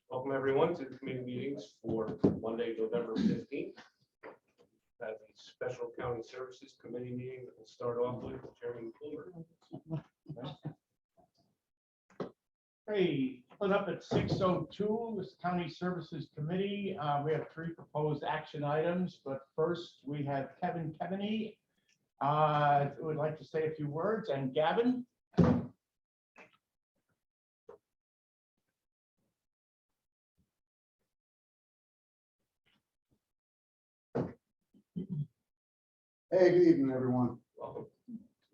Welcome everyone to the committee meetings for Monday, November 15th. That's the Special County Services Committee meeting that we'll start off with Chairman Kluber. Hey, split up at 6:02, this County Services Committee. We have 3 proposed action items, but first we have Kevin Kevany, who would like to say a few words, and Gavin. Hey, good evening, everyone. Welcome.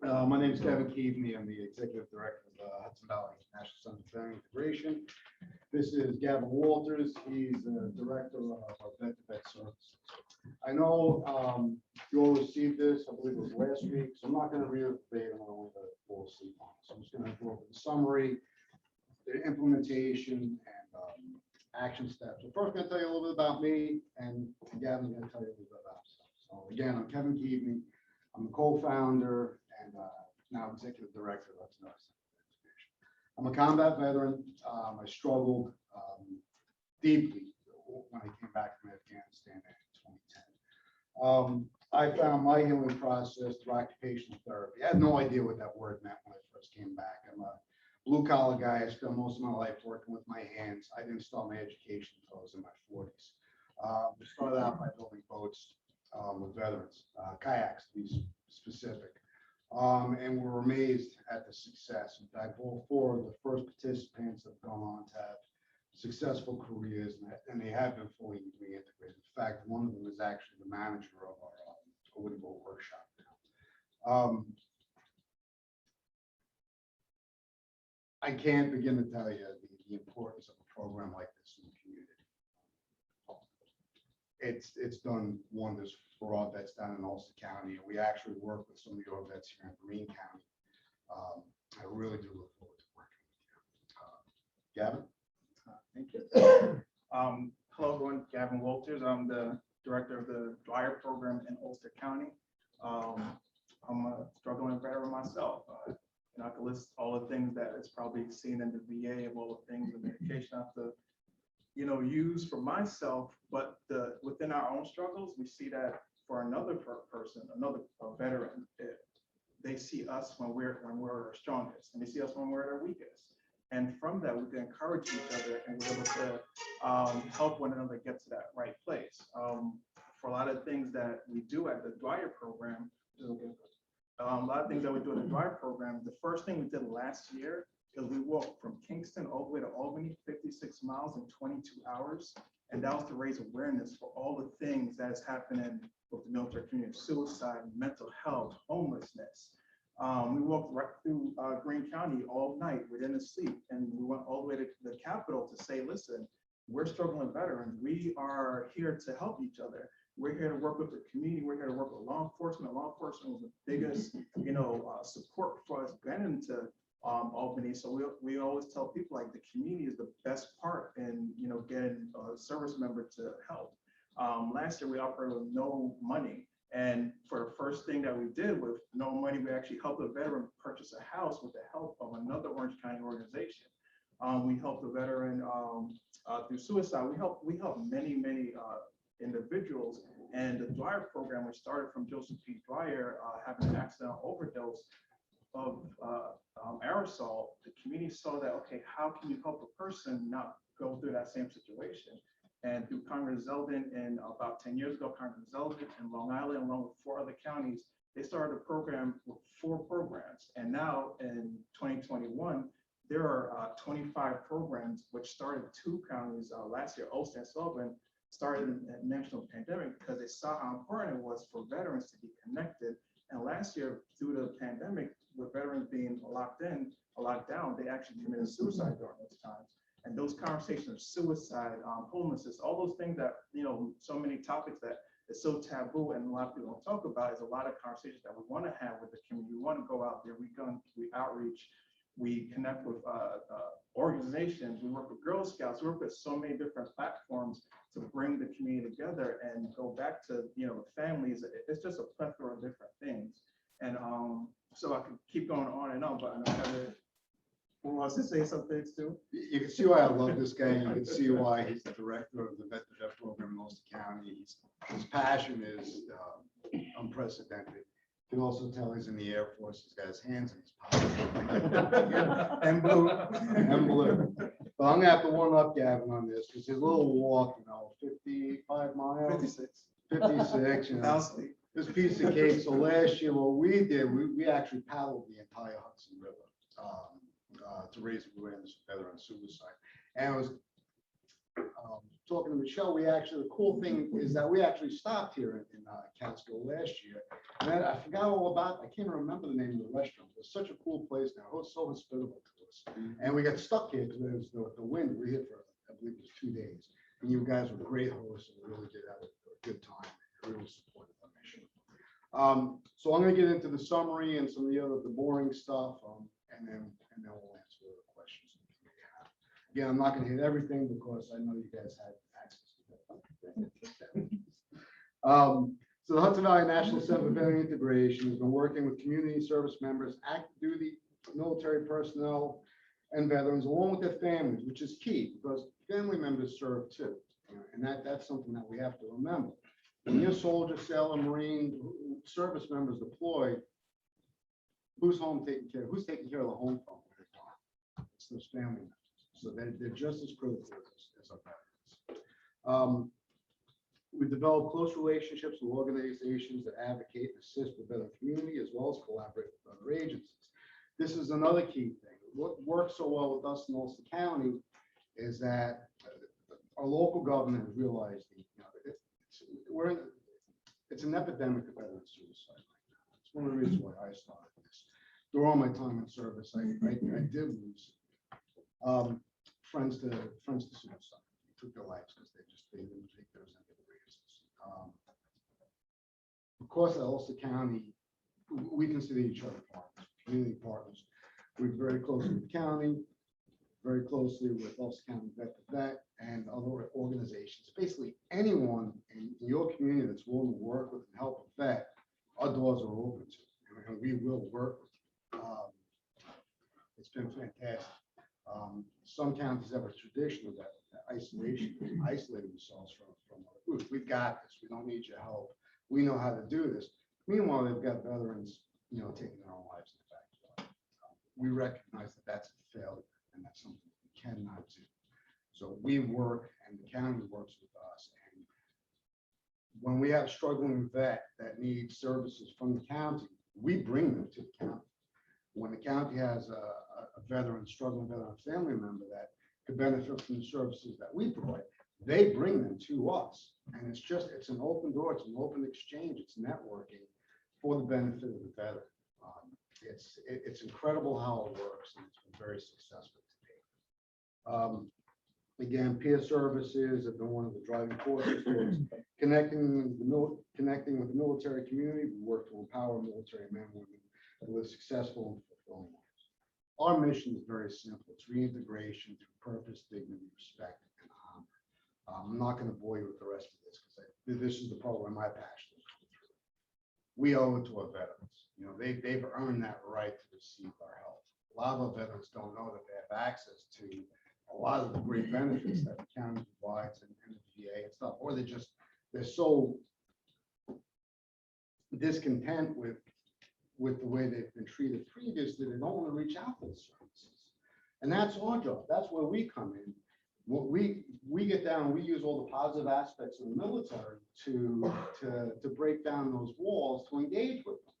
My name is Kevin Keaveney. I'm the Executive Director of Hudson Valley National Center for Family Integration. This is Gavin Walters. He's the Director of Vet-to-Vet Services. I know you all received this, I believe it was last week, so I'm not going to read it verbatim. I don't want to fall asleep on it. So I'm just going to go over the summary, the implementation, and action steps. So first, I'm going to tell you a little bit about me, and Gavin's going to tell you a little bit about himself. So again, I'm Kevin Keaveney. I'm the co-founder and now executive director of Hudson Valley Center for Integration. I'm a combat veteran. I struggled deeply when I came back from Afghanistan in 2010. I found my healing process through occupational therapy. I had no idea what that word meant when I first came back. I'm a blue collar guy. I spent most of my life working with my hands. I didn't start my education until I was in my 40s. We started out by building boats with veterans, kayaks to be specific. And we're amazed at the success. In fact, all 4 of the first participants have gone on to have successful careers, and they have been fully reintegrated. In fact, one of them is actually the manager of our wooden boat workshop now. I can't begin to tell you the importance of a program like this in the community. It's done wonders for our vets down in Ulster County. We actually work with some of your vets here in Greene County. I really do look forward to working with you. Gavin? Thank you. Hello, everyone. Gavin Walters. I'm the director of the Dwyer program in Ulster County. I'm a struggling veteran myself. I can list all the things that it's probably seen in the VA of all the things, the medication I have to, use for myself. But within our own struggles, we see that for another person, another veteran, they see us when we're our strongest, and they see us when we're at our weakest. And from that, we can encourage each other, and we're able to help one another get to that right place. For a lot of things that we do at the Dwyer program, a lot of things that we do in the Dwyer program, the first thing we did last year is we walked from Kingston all the way to Albany, 56 miles in 22 hours. And that was to raise awareness for all the things that is happening with the military community: suicide, mental health, homelessness. We walked right through Greene County all night. We didn't sleep, and we went all the way to the Capitol to say, listen, we're struggling veterans. We are here to help each other. We're here to work with the community. We're here to work with law enforcement. Law enforcement was the biggest, support for us getting into Albany. So we always tell people, like, the community is the best part in, getting a service member to help. Last year we operated with no money. And for the first thing that we did with no money, we actually helped a veteran purchase a house with the help of another Orange County organization. We helped the veteran through suicide. We help many individuals. And the Dwyer program, which started from Joseph P. Dwyer having an accidental overdose of aerosol, the community saw that, okay, how can you help a person not go through that same situation? And through Congress Zeldin, and about 10 years ago, Congress Zeldin and Long Island, along with 4 other counties, they started a program with 4 programs. And now in 2021, there are 25 programs, which started 2 counties last year. Ulster and Sullivan started in the national pandemic because they saw how important it was for veterans to be connected. And last year, through the pandemic, with veterans being locked down, they actually committed suicide during those times. And those conversations of suicide, homelessness, all those things that, so many topics that is so taboo and a lot of people don't talk about, is a lot of conversations that we want to have with the community. We want to go out there, we outreach, we connect with organizations, we work with Girl Scouts, we work with so many different platforms to bring the community together and go back to, families. It's just a plethora of different things. And so I could keep going on and on, but I know Who wants to say some things too? You can see why I love this guy. You can see why he's the director of the Vet to Vet program in Ulster County. His passion is unprecedented. You can also tell he's in the Air Force. He's got his hands in his pockets. And blue. And blue. But I'm gonna have to warm up Gavin on this because his little walk, 55 miles, 56. 56, Now sleep. this piece of cake. So last year, what we did, we actually paddled the entire Hudson River to raise awareness of veteran suicide. And I was talking to Michelle. The cool thing is that we actually stopped here in Catskill last year. And then I forgot all about. I can't remember the name of the restaurant. It's such a cool place now. It was so hospitable to us. And we got stuck here because there was the wind. We were here for, I believe it was 2 days. And you guys were great hosts, and we really did have a good time. Really supported our mission. So I'm going to get into the summary and some of the boring stuff, and then we'll answer the questions that you may have. Again, I'm not going to hit everything because I know you guys had access to that. So the Hudson Valley National Center for Veteran Integration has been working with community service members, active duty military personnel, and veterans, along with their families, which is key because family members serve too. And that's something that we have to remember. When your soldier, sailor, marine, service members deployed, who's taking care of the home from when they're gone? It's those family members. So they're just as critical as our veterans. We develop close relationships with organizations that advocate and assist the veteran community, as well as collaborate with other agencies. This is another key thing. What works so well with us in Ulster County is that our local government has realized it's an epidemic of veteran suicide right now. It's one of the reasons why I started this. Through all my time in service, I did lose friends to suicide. They took their lives because they didn't think there was any other reasons. Of course, at Ulster County, we consider each other partners, community partners. We're very closely with the county, very closely with Ulster County Vet to Vet and other organizations. Basically, anyone in your community that's willing to work with and help a vet, our doors are open to, and we will work with you. It's been fantastic. Some counties have a tradition of that isolation, isolating themselves from other groups. We've got this. We don't need your help. We know how to do this. Meanwhile, they've got veterans, taking their own lives in the backyard. We recognize that that's a failure, and that's something we cannot do. So we work, and the county works with us. And when we have a struggling vet that needs services from the county, we bring them to the county. When the county has a struggling veteran family member that could benefit from the services that we provide, they bring them to us. And it's an open door, it's an open exchange, it's networking for the benefit of the veteran. It's incredible how it works, and it's been very successful to date. Again, peer services have been one of the driving forces towards connecting with the military community. We work to empower military men and women to live successful and fulfilling lives. Our mission is very simple. It's reintegration through purpose, dignity, respect, and honor. I'm not going to bore you with the rest of this because this is the part where my passion is coming through. We owe it to our veterans. They've earned that right to receive our help. A lot of our veterans don't know that they have access to a lot of the great benefits that the county provides and the VA and stuff, or they're so discontent with the way they've been treated previously, they don't want to reach out to the services. And that's our job. That's where we come in. What we get down and we use all the positive aspects of the military to break down those walls, to engage with them.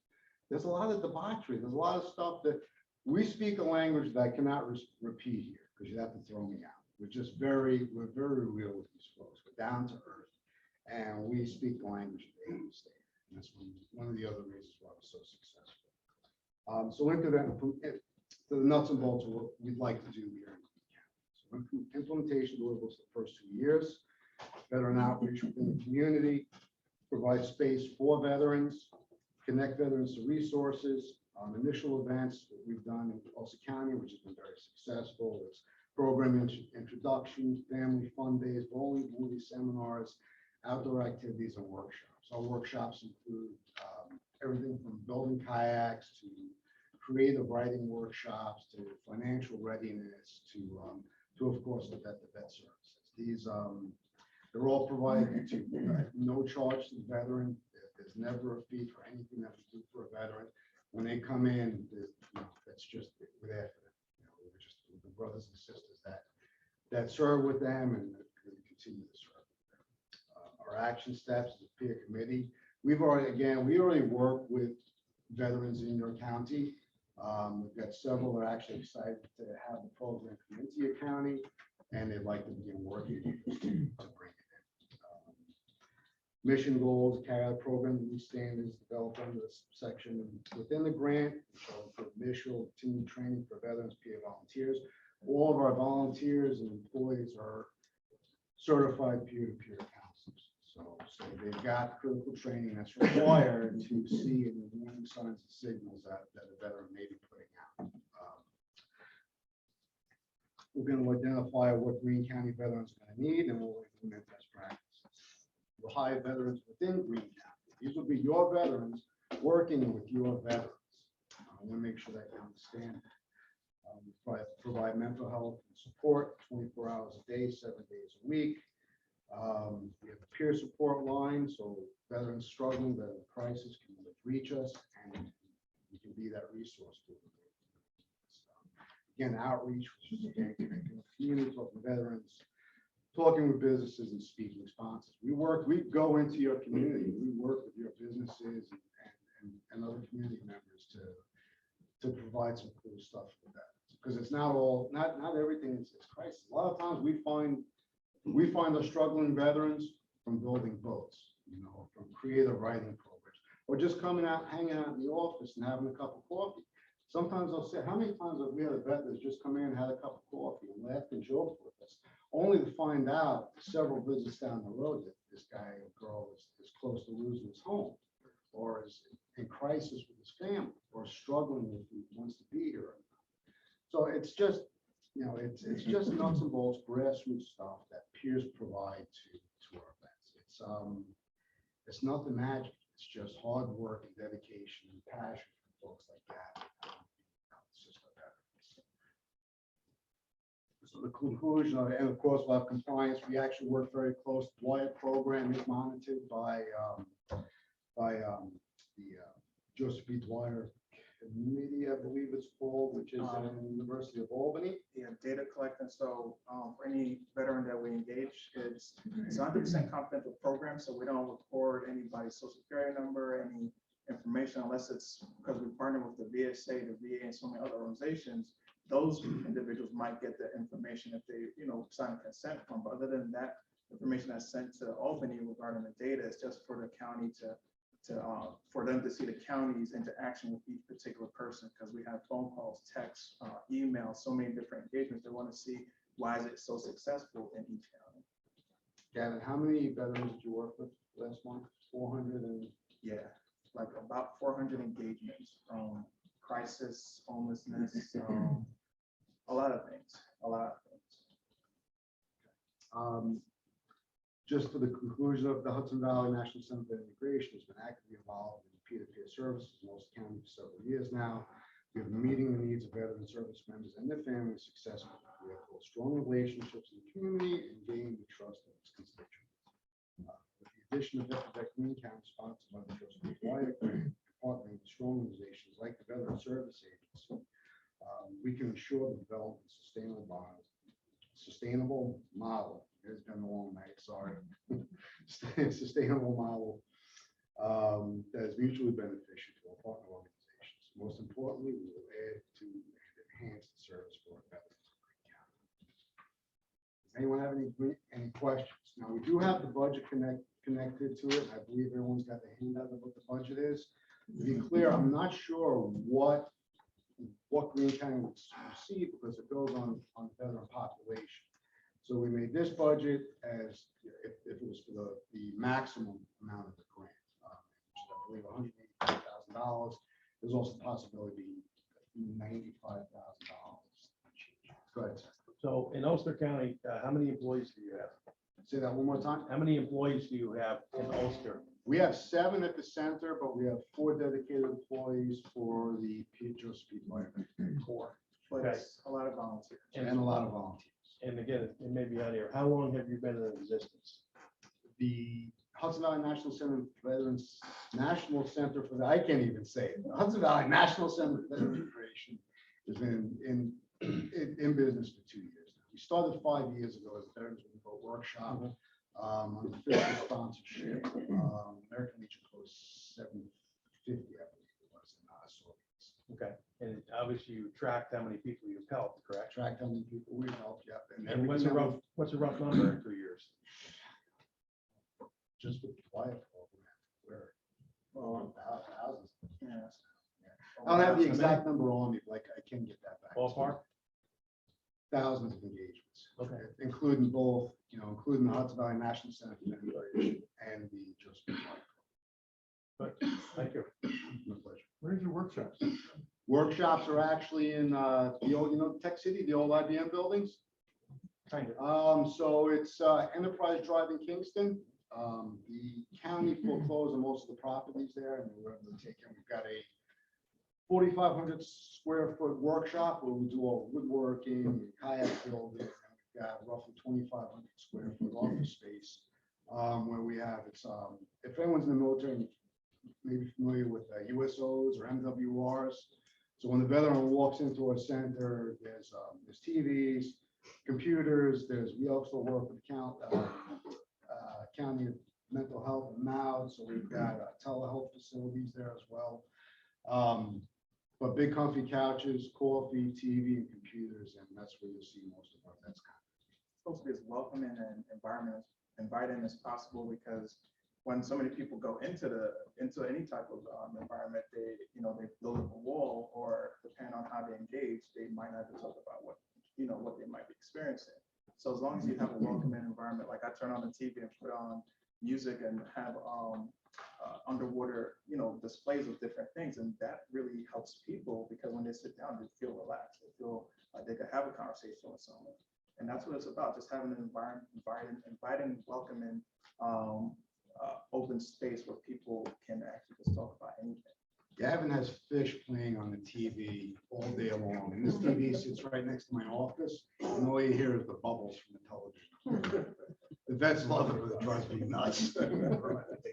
There's a lot of debauchery. There's a lot of stuff that we speak a language that I cannot repeat here because you have to throw me out. We're very real with these folks. We're down to earth, and we speak the language they understand. And that's one of the other reasons why we're so successful. So into the nuts and bolts of what we'd like to do here in the county. So implementation deliverables the first 2 years, veteran outreach within the community, provide space for veterans, connect veterans to resources, initial events that we've done in Ulster County, which has been very successful. It's program introductions, family fun days, bowling, movie seminars, outdoor activities, and workshops. Our workshops include everything from building kayaks to creative writing workshops, to financial readiness, to of course, the vet services. These, they're all provided to no charge to the veteran. There's never a fee for anything that we do for a veteran. When they come in, that's just, we're there for them. We're just the brothers and sisters that serve with them and continue to serve with them. Our action steps is a peer committee. We already work with veterans in your county. We've got several that are actually excited to have the program come into your county, and they'd like to begin working with us to bring it in. Mission goals, carry out program, new standards developed under this section within the grant, for initial team training for veterans, peer volunteers. All of our volunteers and employees are certified peer-to-peer counselors. So they've got critical training that's required to see and warning signs and signals that a veteran may be putting out. We're going to identify what Greene County veterans are going to need, and we'll implement best practices. We'll hire veterans within Greene County. These will be your veterans working with your veterans. I want to make sure that you understand. We provide mental health and support 24 hours a day, 7 days a week. We have a peer support line, so veterans struggling, that in crisis can reach us, and we can be that resource to them. Again, outreach, which is again connecting with community, talking to veterans, talking with businesses, and speaking sponsors. We go into your community. We work with your businesses and other community members to provide some cool stuff for that. Because it's not everything is crisis. A lot of times we find the struggling veterans from building boats, from creative writing programs, or just coming out, hanging out in the office and having a cup of coffee. Sometimes I'll say, how many times have we had a vet that's just come in and had a cup of coffee and laughed and joked with us, only to find out several visits down the road that this guy or girl is close to losing his home, or is in crisis with his family, or struggling with who wants to be here. So it's just, it's just nuts and bolts, grassroots stuff that peers provide to our vets. It's nothing magic. It's just hard work and dedication and passion from folks like that. It's just like that. So the conclusion, and of course we'll have compliance. We actually work very close. The Wyatt program is monitored by the Joseph B. Dwyer Committee, I believe it's called, which is in the University of Albany. Yeah, data collecting. So for any veteran that we engage, it's 100% confidential program. So we don't record anybody's social security number, any information, unless it's because we partner with the VSA, the VA, and so many other organizations. Those individuals might get the information if they, sign a consent form. But other than that, information that's sent to Albany regarding the data is just for the county for them to see the county's interaction with each particular person, because we have phone calls, texts, emails, so many different engagements. They want to see why is it so successful in each county. Gavin, how many veterans did you work with last month? 400 and Yeah, like about 400 engagements from crisis, homelessness, a lot of things. Just for the conclusion of the Hudson Valley National Center for Immigration has been actively involved in peer-to-peer services in Ulster County for several years now. We have been meeting the needs of veteran service members and their families successfully. We have built strong relationships in the community and gained the trust of its constituents. With the addition of Greene County, sponsored by the Joseph B. Dwyer Grant, and partnering with strong organizations like the Veteran Service Agency, we can ensure the development of sustainable model. It's been a long night, sorry. Sustainable model that is mutually beneficial to our partner organizations. Most importantly, we will add to and enhance the service for our veterans of Greene County. Does anyone have any questions? Now, we do have the budget connected to it. I believe everyone's got the handout of what the budget is. To be clear, I'm not sure what Greene County will receive because it goes on veteran population. So we made this budget as if it was for the maximum amount of the grant, which is, I believe, $185,000. There's also the possibility of $95,000. Go ahead, sir. So in Ulster County, how many employees do you have? Say that one more time. How many employees do you have in Ulster? We have 7 at the center, but we have 4 dedicated employees for the Pietro Speed Fire Corps But Okay. it's a lot of volunteers. and a lot of volunteers. And again, it may be out here. How long have you been in existence? The Hudson Valley National Center for Veterans, National Center for, I can't even say it. The Hudson Valley National Center for Veterans Creation has been in business for 2 years now. We started 5 years ago as a Veterans Vote Workshop, on official sponsorship. American Legion closed 750, I believe it was, in Soviets. Okay, and obviously you tracked how many people you've helped, correct? Tracked how many people we've helped, yep. And what's a rough number in 2 years? Just with the quiet program, we're thousands. Yeah. I don't have the exact number on me, but like I can get that back. Ballpark? Thousands of engagements. Okay. Including both, including the Hudson Valley National Center for Veterans Creation and the Joseph. But, thank you. My pleasure. Where's your workshops? Workshops are actually in the old, Tech City, the old IBM buildings. Kind of. So it's Enterprise Drive in Kingston. The county foreclosed on most of the properties there, and we're able to take in. We've got a 4,500 square foot workshop where we do all woodworking, kayak building. And we've got roughly 2,500 square foot office space where we have if anyone's in the military, maybe familiar with USOs or MWRs. So when the veteran walks into our center, there's TVs, computers. We also work with county mental health and MAUD, so we've got telehealth facilities there as well. But big comfy couches, coffee, TV, and computers, and that's where you'll see most of our vets come. Supposed to be as welcoming and inviting as possible, because when so many people go into any type of environment, they build up a wall, or depending on how they engage, they might not have to talk about what they might be experiencing. So as long as you have a welcoming environment, like I turn on the TV and put on music and have underwater, displays of different things, and that really helps people, because when they sit down, they feel relaxed. They feel like they could have a conversation with someone, and that's what it's about. Just having an environment, inviting, welcoming, open space where people can actually just talk about anything. Gavin has fish playing on the TV all day long, and this TV sits right next to my office, and all you hear is the bubbles from the television. The vets love it, but it drives me nuts.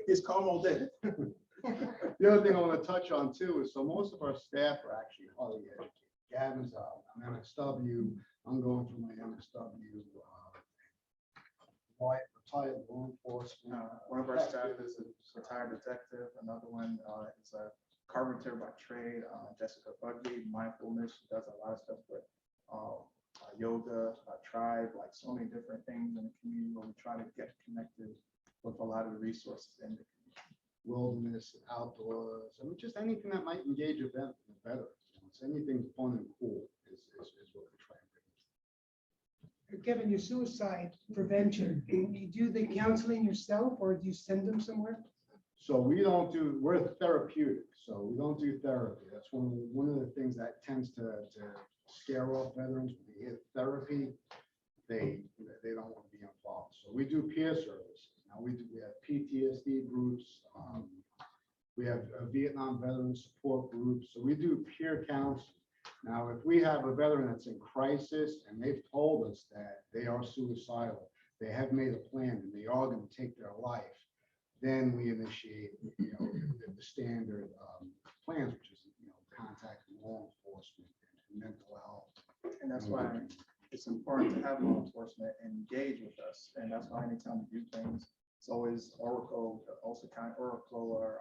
It's calm all day. The other thing I want to touch on too is, so most of our staff are actually highly educated. Gavin's an MSW. I'm going through my MSW. Retired law enforcement. One of our staff is a retired detective. Another one is a carpenter by trade. Jessica Bugley, mindfulness. She does a lot of stuff with yoga, tribe, like so many different things in the community, where we try to get connected with a lot of the resources in the community. Wilderness, outdoors, I mean, just anything that might engage a veteran, better. It's anything fun and cool is what we try and bring. Kevin, your suicide prevention, do you do the counseling yourself, or do you send them somewhere? So we're therapeutic, so we don't do therapy. That's one of the things that tends to scare off veterans. When they hear therapy, they don't want to be involved. So we do peer services. Now we have PTSD groups. We have Vietnam veteran support groups. So we do peer counseling. Now, if we have a veteran that's in crisis and they've told us that they are suicidal, they have made a plan and they are going to take their life, then we initiate, the standard plans, which is, contacting law enforcement and mental health. And that's why it's important to have law enforcement engage with us. And that's why anytime we do things, it's always Oracle, also kind of Oracle, or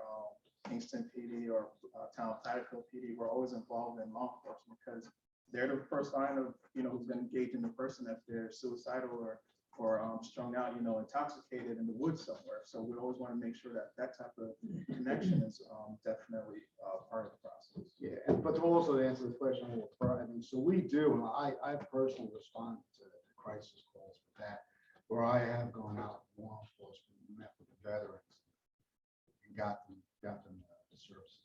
Kingston PD, or Town of Plattsville PD. We're always involved in law enforcement, because they're the first line of, who's going to engage in the person if they're suicidal or strung out, intoxicated in the woods somewhere. So we always want to make sure that type of connection is definitely part of the process. Yeah, but also to answer the question, so we do, and I personally respond to crisis calls with that, where I have gone out with law enforcement, met with the veterans, and got them the services.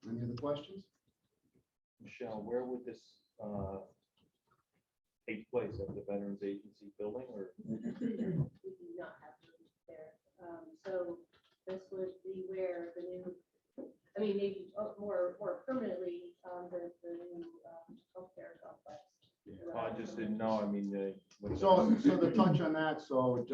Any other questions? Michelle, where would this take place at the Veterans Agency building, or? We do not have meetings there. So this would be where the new, I mean, maybe more permanently, the new healthcare complex. I just didn't know, I mean, So to touch on that, so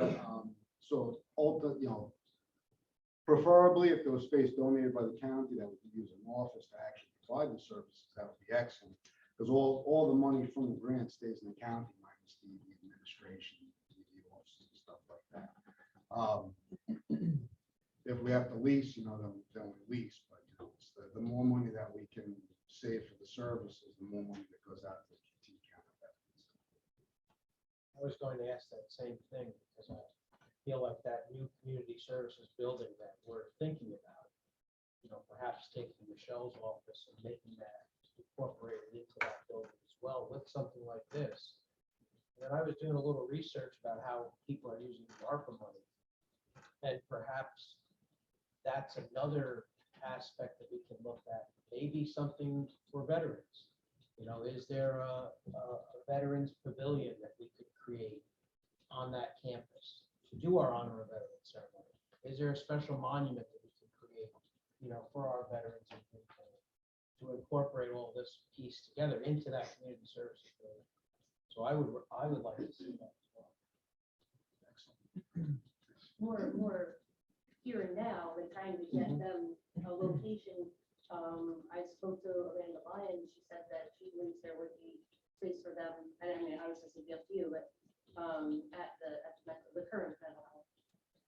preferably if there was space donated by the county that we could use an office to actually provide the services, that would be excellent. Because all the money from the grant stays in the county minus the administration, the offices and stuff like that. If we have to lease, then we lease, but it's the more money that we can save for the services, the more money that goes out to the county veterans. I was going to ask that same thing because I feel like that new community services building that we're thinking about, perhaps taking Michelle's office and making that incorporated into that building as well with something like this. And then I was doing a little research about how people are using the ARPA money. And perhaps that's another aspect that we can look at, maybe something for veterans. Is there a veterans pavilion that we could create on that campus to do our honor of veterans ceremony? Is there a special monument that we can create, for our veterans in Green County to incorporate all this piece together into that community services building? So I would like to see that as well. Excellent. More here and now, and trying to get them a location. I spoke to Amanda Lyon. She said that she believes there would be space for them. And I mean, I was just a few, but at the current mental health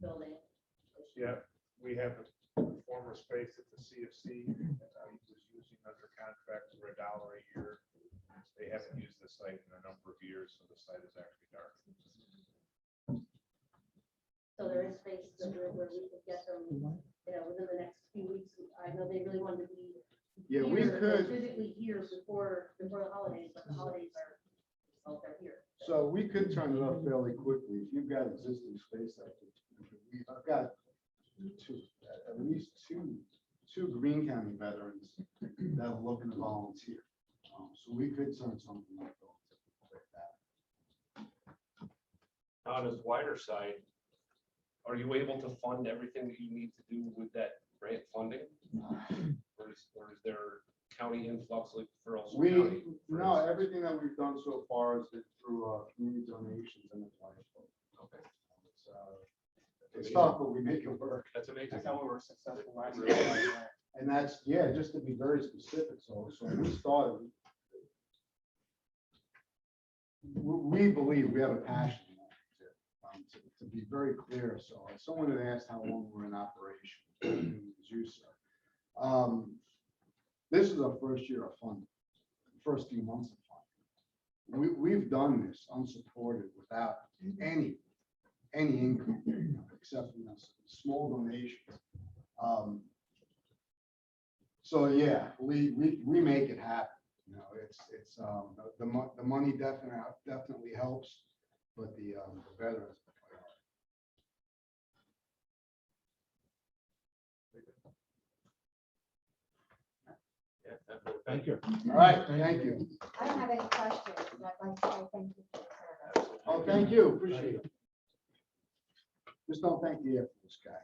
building. Yeah, we have a former space at the CFC that he was using under contract for $1 a year. They haven't used the site in a number of years, so the site is actually dark. So there is space where we could get them, within the next few weeks. I know they really wanted to be Yeah, we could. physically here before the holidays, but the holidays are, they're here. So we could turn it up fairly quickly. If you've got existing space, I've got at least two Greene County veterans that are looking to volunteer. So we could turn something like that. On his wider side, are you able to fund everything that you need to do with that grant funding? Or is there county influx like for Ulster County? No, everything that we've done so far has been through community donations and the plan. Okay, It's tough, but we make it work. that's amazing. That's how we were successful last year. And that's, just to be very specific, so when we started, we believe we have a passion to be very clear. So someone had asked how long we're in operation. As you said. This is our first year of funding, first few months of funding. We've done this unsupported without any income, except for small donations. So yeah, we make it happen. It's the money definitely helps, but the veterans. Yeah, definitely. Thank you. All right, thank you. I don't have any questions. I'd like to say thank you for your service. Oh, thank you, appreciate it. Just don't thank the Air Force guy.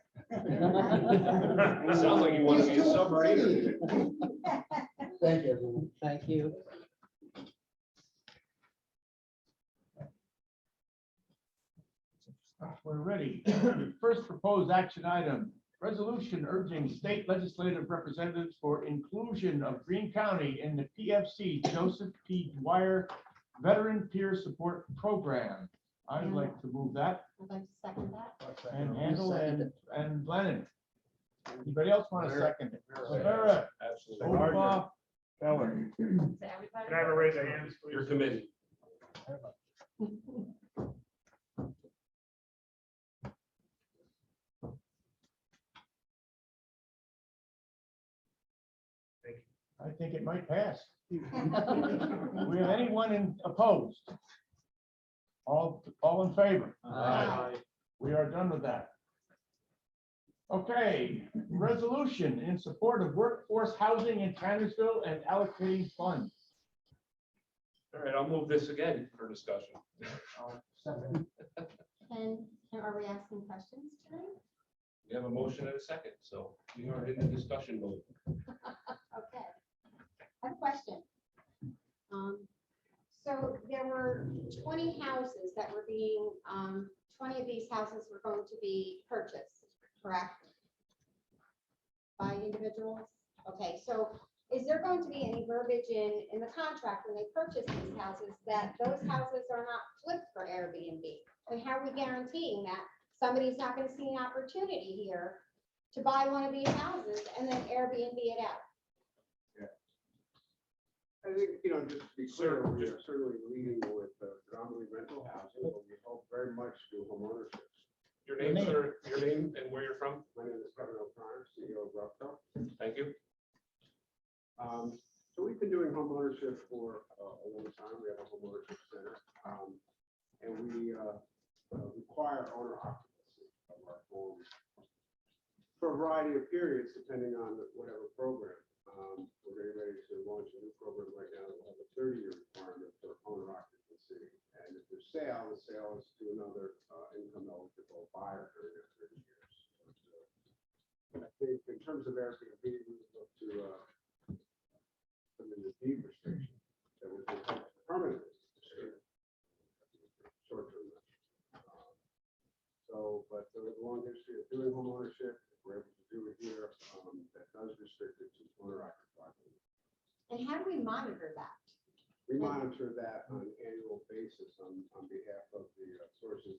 It sounds like you want to be a submarine. Thank you, everyone. Thank you. We're ready. First proposed action item, resolution urging state legislative representatives for inclusion of Greene County in the PFC Joseph P. Dwyer Veteran Peer Support Program. I'd like to move that. I'd like to second that. And Handel and Lennon. Anybody else want to second it? Absolutely. Overbaugh, Keller. So everybody. Can I have a raise of hands, please? Your committee. I think it might pass. We have anyone opposed? All in favor? Aye. We are done with that. Okay, resolution in support of workforce housing in Tannersville and allocating funds. All right, I'll move this again for discussion. Are we asking questions tonight? We have a motion and a second, so we are in the discussion mode. Okay. I have a question. So there were 20 houses that were being, 20 of these houses were going to be purchased, correct? By individuals? Okay, so is there going to be any verbiage in the contract when they purchase these houses that those houses are not flipped for Airbnb? And how are we guaranteeing that somebody's not going to see an opportunity here to buy one of these houses and then Airbnb it out? I think, just to be clear, we are certainly leading with predominantly rental housing, but we hope very much to home ownership. Your name, sir, your name and where you're from? My name is Gavin Walters, CEO of Upstate. Thank you. So we've been doing home ownership for a long time. We have a home ownership center. And we require owner occupancy of our homes for a variety of periods, depending on whatever program. We're getting ready to launch a new program right now that will have a 30-year requirement for owner occupancy. And if there's sale, the sale is to another income eligible buyer during that 30 years. I think in terms of Airbnb, we would look to put in the deed restriction that would be permanent. Short-term. But there's a long history of doing home ownership. If we're able to do it here, that does restrict it to owner occupied. And how do we monitor that? We monitor that on an annual basis on behalf of the sources,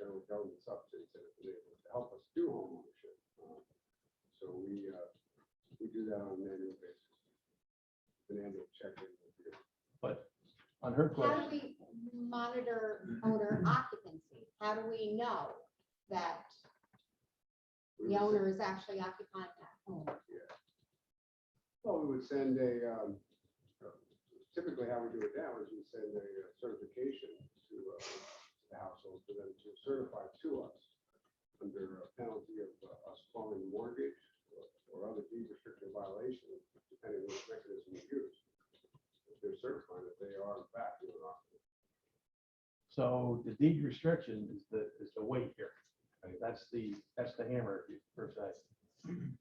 general government subsidies that have been able to help us do home ownership. So we do that on an annual basis. An annual check-in. But on her How do question, we monitor owner occupancy? How do we know that the owner is actually occupying that home? Well, we would send typically how we do it now is we send a certification to the household for them to certify to us under a penalty of us calling the mortgage or other deed restriction violations, depending on which mechanism we use. If they're certifying that they are in fact doing occupancy. so the deed restriction is the weight here. Right? That's the hammer per se.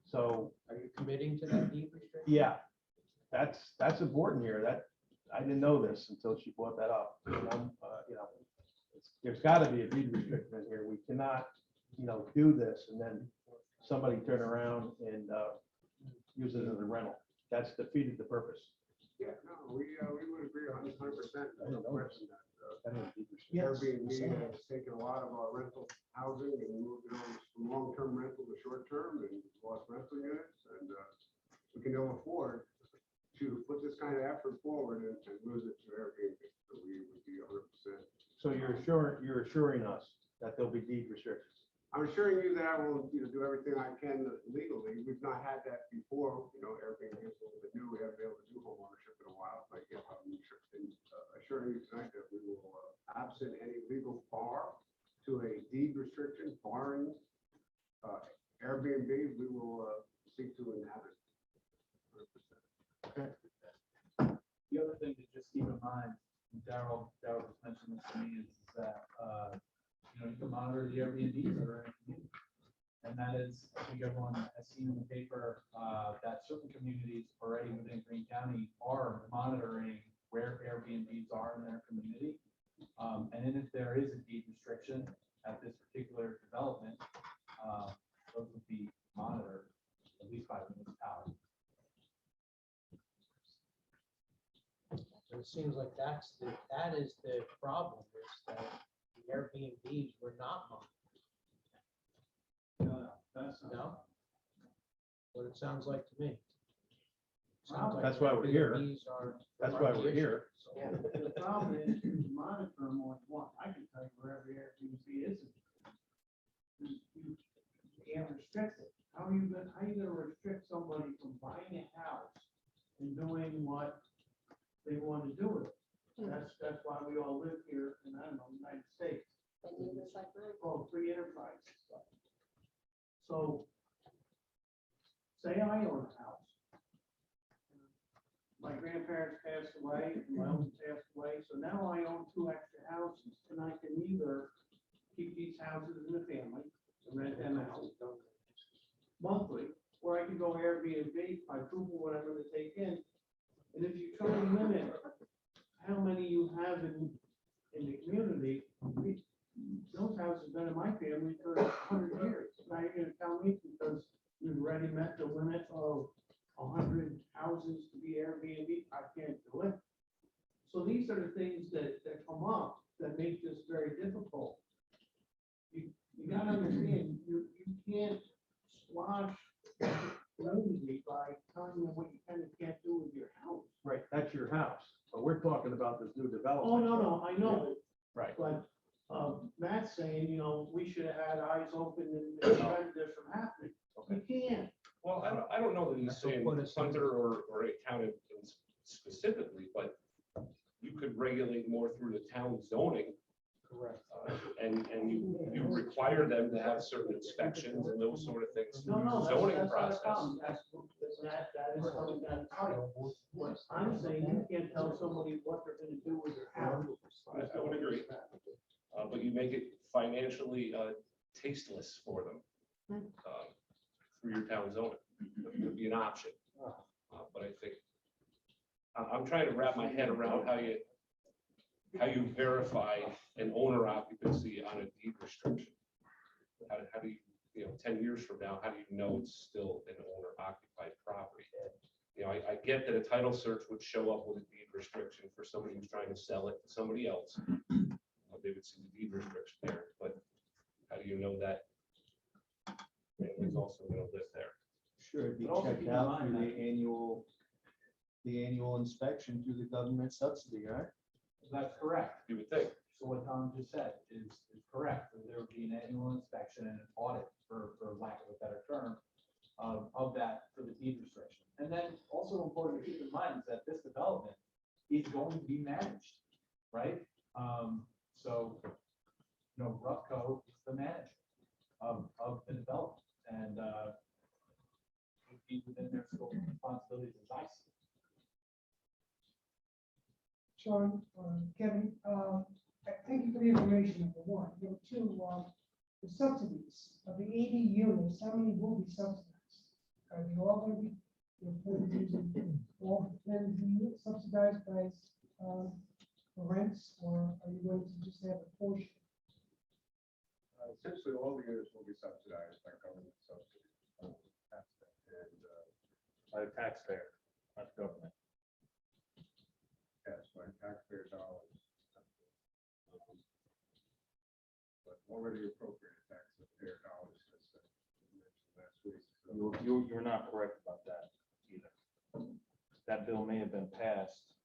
So Are you committing to that deed restriction? yeah, that's important here. That I didn't know this until she brought that up. There's got to be a deed restriction in here. We cannot, do this and then somebody turn around and use it as a rental. That's defeated the purpose. Yeah, no, we would agree 100%. No question that Yes. Airbnb has taken a lot of our rental housing and moved it over from long-term rental to short-term and lost rental units. And we can ill afford to put this kind of effort forward and lose it to Airbnb. So we would be 100%. So you're assuring us that there'll be deed restrictions. I'm assuring you that I will, do everything I can legally. We've not had that before. Airbnb is a little bit new. We haven't been able to do home ownership in a while. But yeah, I'm assuring you tonight that we will, absent any legal bar to a deed restriction barring Airbnb, we will seek to inhabit. 100%. The other thing to just keep in mind, Darrell just mentioned this to me, is that, you can monitor the Airbnbs that are in a community. And that is, I think everyone has seen in the paper, that certain communities already within Greene County are monitoring where Airbnbs are in their community. And then if there is a deed restriction at this particular development, those would be monitored at least by the municipality. So it seems like that is the problem, is that the Airbnbs were not monitored. No? What it sounds like to me. Sounds like That's why we're here. Airbnbs are- That's why we're here. Yeah. The problem is you monitor them on one. I can tell you where every Airbnb is. You can't restrict it. How are you gonna restrict somebody from buying a house and doing what they want to do with it? That's why we all live here in, the United States. And do this like mine? Oh, free enterprise and stuff. So, say I own a house. My grandparents passed away, my uncle passed away, so now I own 2 extra houses, and I can either keep these houses in the family, and rent them out monthly, or I can go Airbnb, by approval, whatever they take in. And if you try to limit how many you have in the community, those houses have been in my family for 100 years. Now you're gonna tell me because we've already met the limit of 100 houses to be Airbnb, I can't do it. So these are the things that come up that make this very difficult. You gotta understand, you can't squash community by telling them what you can and can't do with your house. Right, that's your house, but we're talking about this new Oh, development. no, I know, Right. but Matt's saying, we should have had eyes open and prevented this from happening. You can't. Well, I don't know that he's saying Hunter or a town specifically, but you could regulate more through the town zoning. Correct. And you require them to have certain inspections and those sort of things through No, the zoning that's not a process. problem. That is something that's right. What I'm saying, you can't tell somebody what they're gonna do with their house. I would agree. But you make it financially tasteless for them through your town zoning. It would be an option. But I think, I'm trying to wrap my head around how you verify an owner occupancy on a deed restriction. How do you, 10 years from now, how do you know it's still an owner occupied property? I get that a title search would show up with a deed restriction for somebody who's trying to sell it to somebody else. They would see the deed restriction there, but how do you know that family's also gonna live there? Sure, it'd be But also checked keep in out mind through that- the annual inspection through the government subsidy, right? That's correct. You would think. So what Tom just said is correct. There would be an annual inspection and an audit, for lack of a better term, of that for the deed restriction. And then also important to keep in mind is that this development is going to be managed, right? So, Rutco is the manager of the development, and would be within their scope of responsibilities as I see it. Sean, Kevin, thank you for the information, number one. Number two, the subsidies of the 80 units, how many will be subsidized? Are they all going to be, all plans be subsidized by the rents, or are you going to just have a portion? Essentially, all the units will be subsidized by government subsidies. By the taxpayer, not the government. Yes, by taxpayer dollars. But already appropriated taxpayer dollars, as I mentioned last week. You're not correct about that either. That bill may have been passed,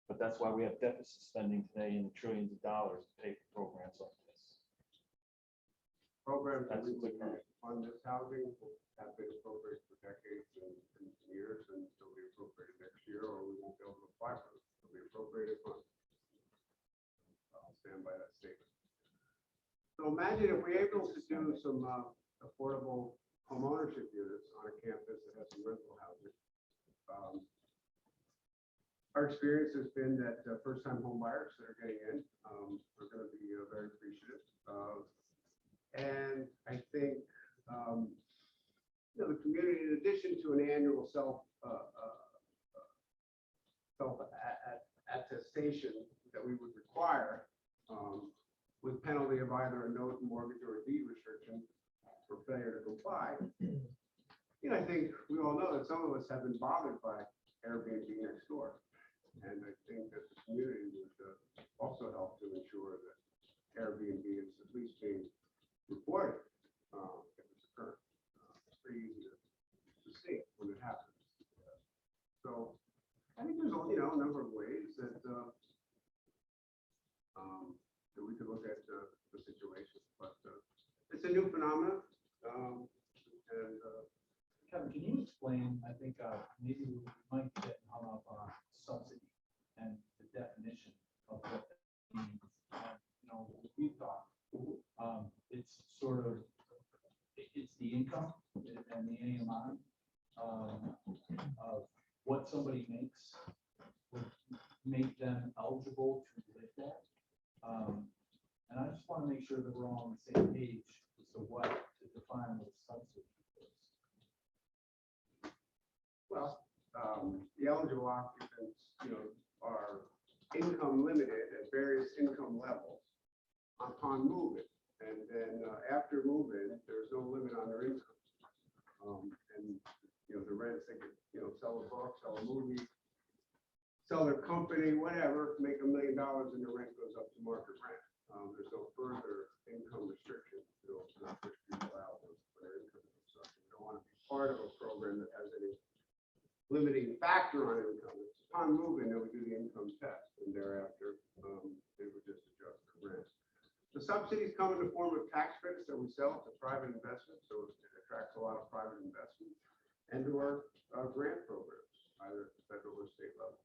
but that's why we have deficit spending today in trillions of dollars to pay for programs like this. Programs that That's we the current. fund this housing have been appropriated for decades and years, and they'll be appropriated next year, or we won't be able to apply for them. They'll be appropriated funds. I'll stand by that statement. So imagine if we're able to do some affordable homeownership units on a campus that has some rental housing. Our experience has been that first-time home buyers that are getting in are going to be very appreciative. And I think the community, in addition to an annual self attestation that we would require, with penalty of either a note, mortgage, or a deed restriction for failure to comply. I think we all know that some of us have been bothered by Airbnb next door. And I think that the community would also help to ensure that Airbnb is at least being reported if it's occurring. It's pretty easy to see it when it happens. So I think there's a number of ways that that we could look at the situation, but it's a new phenomenon. Kevin, can you explain, I think maybe we might get hung up on subsidy and the definition of what that means. We thought it's sort of, it's the income and the AMI of what somebody makes would make them eligible to live there. And I just want to make sure that we're all on the same page as to what to define what a subsidy is. Well, the eligible occupants, are income limited at various income levels upon move-in. And then after move-in, there's no limit on their income. And, the rents, they could, sell a book, sell a movie, sell their company, whatever, make $1 million and the rent goes up to market rent. There's no further income restriction. Not push people out when their income goes up. We don't want to be part of a program that has any limiting factor on income. It's upon moving that we do the income test, and thereafter, they would just adjust the rent. The subsidies come in the form of tax credits that we sell to private investments, so it attracts a lot of private investment, and to our grant programs, either at the federal or state level.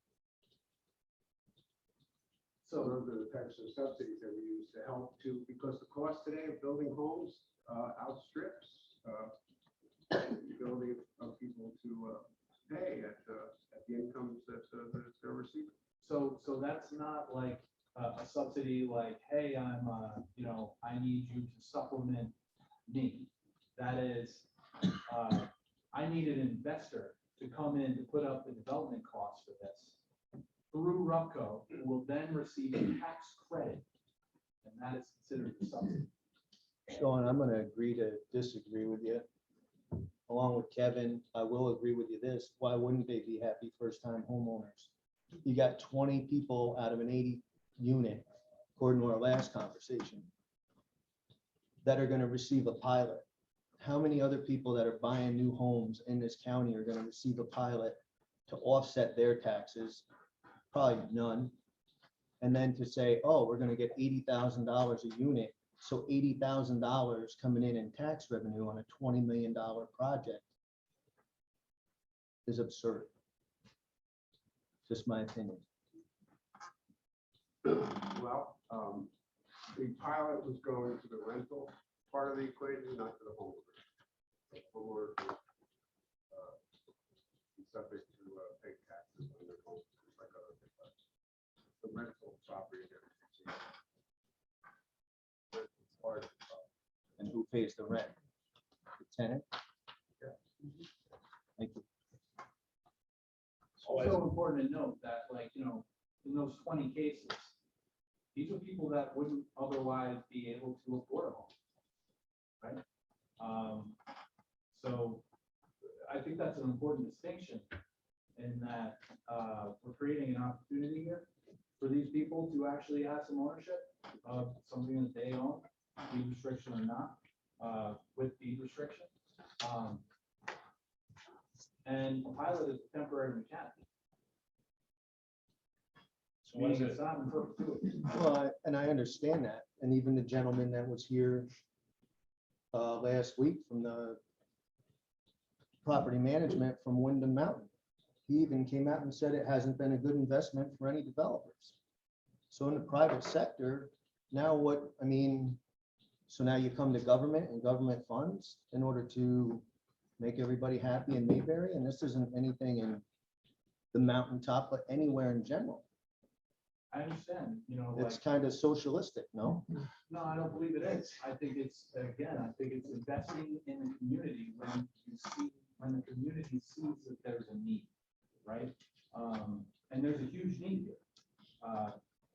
So those are the types of subsidies that we use to help because the cost today of building homes outstrips the ability of people to pay at the incomes that they're receiving. So that's not like a subsidy like, hey, I need you to supplement me. That is, I need an investor to come in to put up the development costs for this through RUPCO, who will then receive a tax credit, and that is considered a subsidy. Sean, I'm gonna agree to disagree with you. Along with Kevin, I will agree with you this, why wouldn't they be happy first-time homeowners? You got 20 people out of an 80 unit, according to our last conversation, that are gonna receive a pilot. How many other people that are buying new homes in this county are gonna receive a pilot to offset their taxes? Probably none. And then to say, oh, we're gonna get $80,000 a unit, so $80,000 coming in tax revenue on a $20 million project is absurd. Just my opinion. Well, the pilot was going to the rental part of the equation, not to the homeowner. The homeowner would be subject to pay taxes on their home, just like other people. The rental property. And who pays the rent? The tenant? Yeah. Thank you. It's also important to note that, like, in those 20 cases, these are people that wouldn't otherwise be able to afford a home, right? So I think that's an important distinction in that we're creating an opportunity here for these people to actually have some ownership of something that they own, deed restriction or not, with deed restriction. And a pilot is a temporary mechanic. So what is Meaning it? it's not in perpetuity. Well, and I understand that. And even the gentleman that was here last week from the property management from Wyndham Mountain, he even came out and said it hasn't been a good investment for any developers. So in the private sector, now what, I mean, so now you come to government and government funds in order to make everybody happy in Mayberry, and this isn't anything in the mountaintop, but anywhere in general. I understand, It's kind of socialistic, no? no, I don't believe it is. I think it's investing in the community when the community sees that there's a need, right? And there's a huge need here.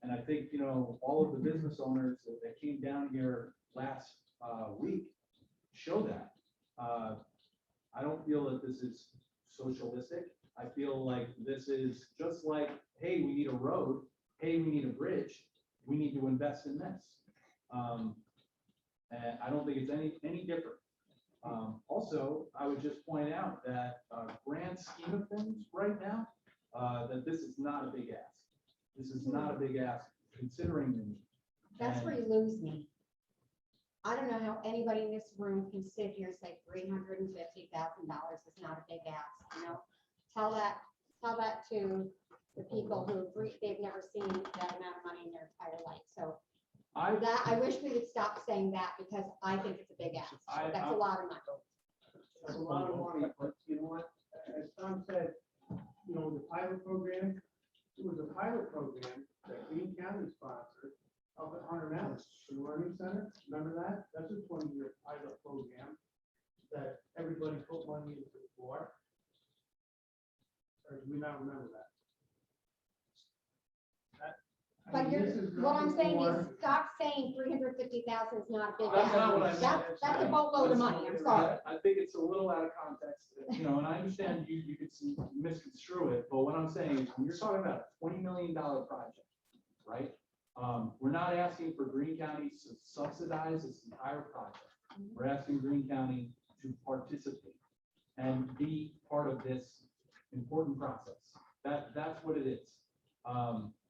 And I think, all of the business owners that came down here last week show that. I don't feel that this is socialistic. I feel like this is just like, hey, we need a road. Hey, we need a bridge. We need to invest in this. And I don't think it's any different. Also, I would just point out that grand scheme of things right now, that this is not a big ask. This is not a big ask considering the need. That's where you lose me. I don't know how anybody in this room can sit here and say $350,000 is not a big ask, Tell that to the people who they've never seen that amount of money in their entire life. So I wish we would stop saying that because I think it's a big ask. That's a lot of money. That's a lot of money, but you know what, as Tom said, do we not remember that? I But mean, you're, this is what I'm saying is, for- stop saying 350,000 is not a big That's not amount. what I meant. That's a boatload of money, I'm sorry. I think it's a little out of context, you know, and I understand you could misconstrue it, but what I'm saying is, when you're talking about a $20 million project, right? We're not asking for Greene County to subsidize this entire project. We're asking Greene County to participate and be part of this important process. That's what it is.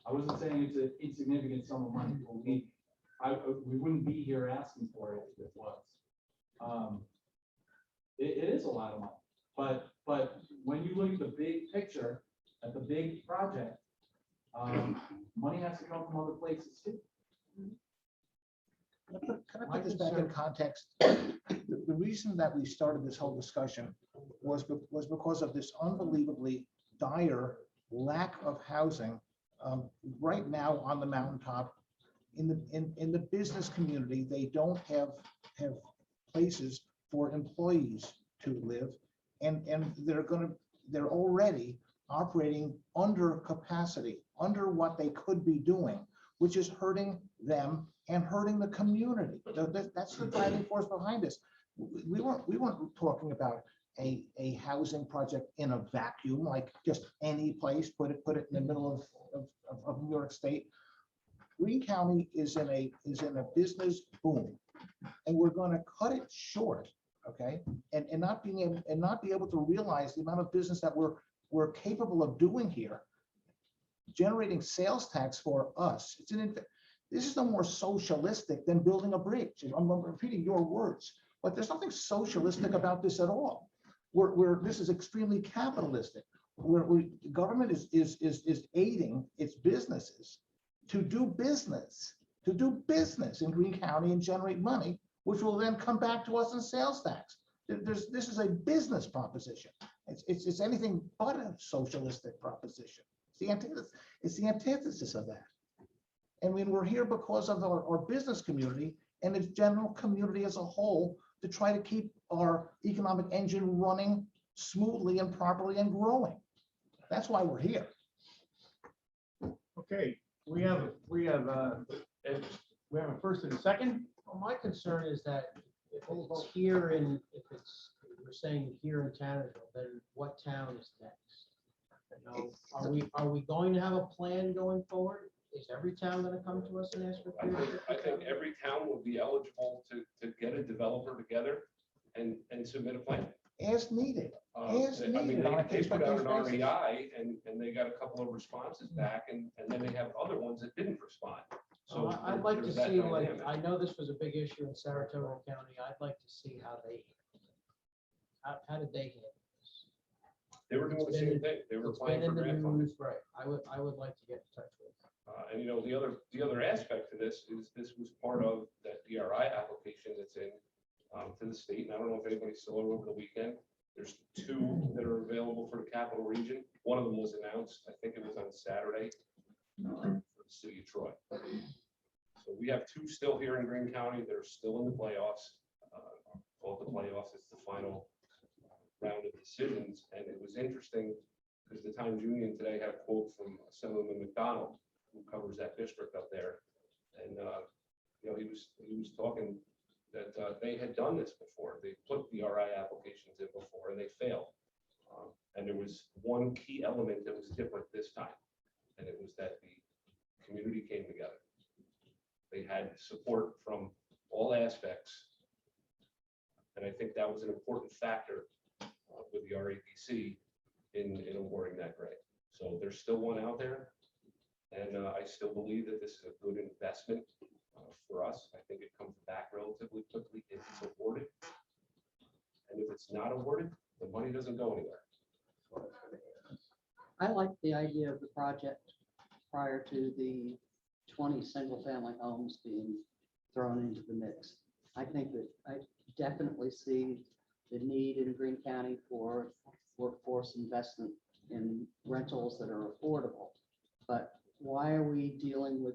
I wasn't saying it's an insignificant sum of money. We wouldn't be here asking for it if it was. It is a lot of money, but when you look at the big picture, at the big project, money has to come from other places too. Can I put this back in context? The reason that we started this whole discussion was because of this unbelievably dire lack of housing right now on the mountaintop. In the business community, they don't have places for employees to live, and they're already operating under capacity, under what they could be doing, which is hurting them and hurting the community. That's the driving force behind this. We weren't talking about a housing project in a vacuum, like just any place, put it in the middle of New York State. Greene County is in a business boom, and we're going to cut it short, okay? And not be able to realize the amount of business that we're capable of doing here, generating sales tax for us. This is no more socialistic than building a bridge. I'm repeating your words, but there's nothing socialistic about this at all. This is extremely capitalistic. Government is aiding its businesses to do business in Greene County and generate money, which will then come back to us in sales tax. This is a business proposition. It's anything but a socialistic proposition. It's the antithesis of that. And we're here because of our business community and its general community as a whole to try to keep our economic engine running smoothly and properly and growing. That's why we're here. Okay, we have a first and a second. Well, my concern is that if it's here in, if it's, we're saying here in Tannenville, then what town is next? You know, are we going to have a plan going forward? Is every town going to come to us and ask for? I think every town will be eligible to get a developer together and submit a plan. As needed. I mean, they put out an REI and they got a couple of responses back, and then they have other ones that didn't respond. So I'd like to there's that see, like, dynamic. I know this was a big issue in Saratoga County. I'd like to see how did they handle this? They were doing the same thing. They were It's been applying for in the grant funding. news, right? I would like to get in touch with. And you know, the other aspect to this is this was part of that DRI application that's in to the state. And I don't know if anybody saw it over the weekend. There's 2 that are available for the capital region. One of them was announced, I think it was on Saturday, for the city of Troy. So we have 2 still here in Greene County. They're still in the playoffs. Called the playoffs. It's the final round of decisions. And it was interesting because the Times Union today had a quote from Assemblyman McDonald, who covers that district up there. And you know, he was talking that they had done this before. They put the RI applications in before and they failed. And there was one key element that was different this time. And it was that the community came together. They had support from all aspects. And I think that was an important factor with the RAPC in awarding that grant. So there's still one out there. And I still believe that this is a good investment for us. I think it comes back relatively quickly if it's awarded. And if it's not awarded, the money doesn't go anywhere. I like the idea of the project prior to the 20 single-family homes being thrown into the mix. I think that I definitely see the need in Greene County for workforce investment in rentals that are affordable. But why are we dealing with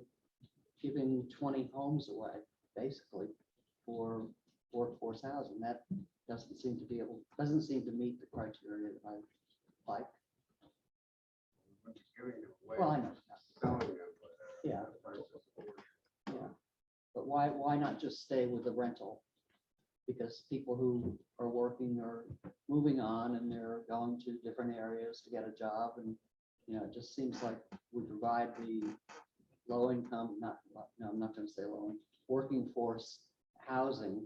giving 20 homes away, basically, for workforce housing? That doesn't seem to meet the criteria that I like. Well, I know, telling them, but yeah, the price is affordable. yeah. But why not just stay with the rental? Because people who are working are moving on and they're going to different areas to get a job and, it just seems like we provide the low income, no, I'm not gonna say low, working force housing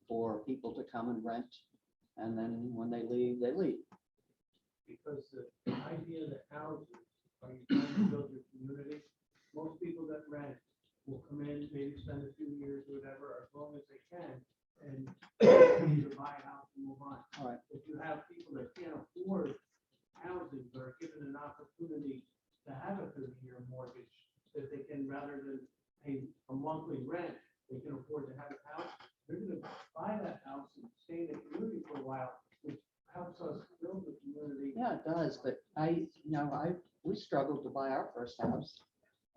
for people to come and rent. And then when they leave, they leave. Because the idea that houses, are you trying to build your community? Most people that rent will come in, maybe spend a few years or whatever, as long as they can, and either buy a house and move on. All right. If you have people that can't afford housing, but are given an opportunity to have a 30-year mortgage, that they can, rather than pay a monthly rent, they can afford to have a house, they're gonna buy that house and stay in the community for a while, which helps us build the community. Yeah, it does, but we struggled to buy our first house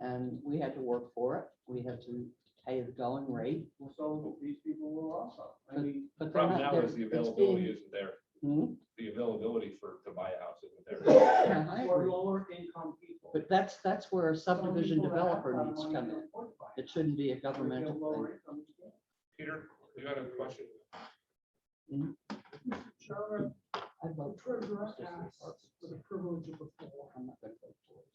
and we had to work for it. We had to pay the going rate. Well, so these people will also, I mean, But they're Problem not, now they're, is the it's availability being, isn't there. Hmm? The availability to buy a house isn't there. Yeah, I for agree. lower income people. But that's where a subdivision Some people that have developer that needs to money come can in. afford to buy It shouldn't be a it. If you have governmental lower thing. income, you can't. Peter, you got a question? Chairman, I the vote treasurer asked for the privilege of the floor. I'm not gonna vote for it.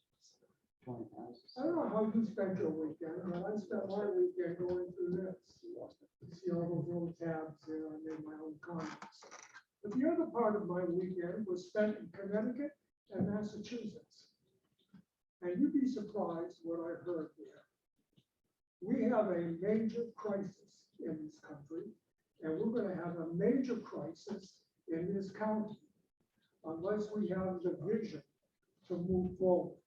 20 houses. I don't know how you spent your weekend, but I spent my weekend going through this. You see all those little tabs there, I made my own comments. But the other part of my weekend was spent in Connecticut and Massachusetts. And you'd be surprised what I heard there. We have a major crisis in this country, and we're gonna have a major crisis in this county unless we have the vision to move forward.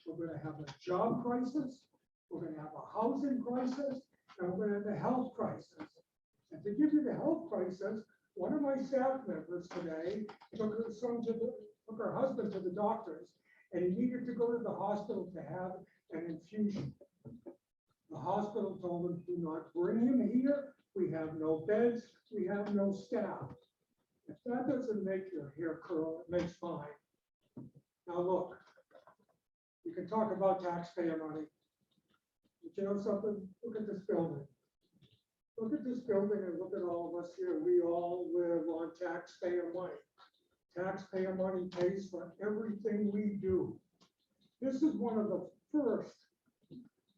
We're gonna have a job crisis, we're gonna have a housing crisis, and we're gonna have a health crisis. And to give you the health crisis, one of my staff members today took her husband to the doctors, and he needed to go to the hospital to have an infusion. The hospital told him, do not bring him here, we have no beds, we have no staff. If that doesn't make your hair curl, it makes mine. Now look, you can talk about taxpayer money. But you know something? Look at this building. Look at this building and look at all of us here. We all live on taxpayer money. Taxpayer money pays for everything we do. This is one of the first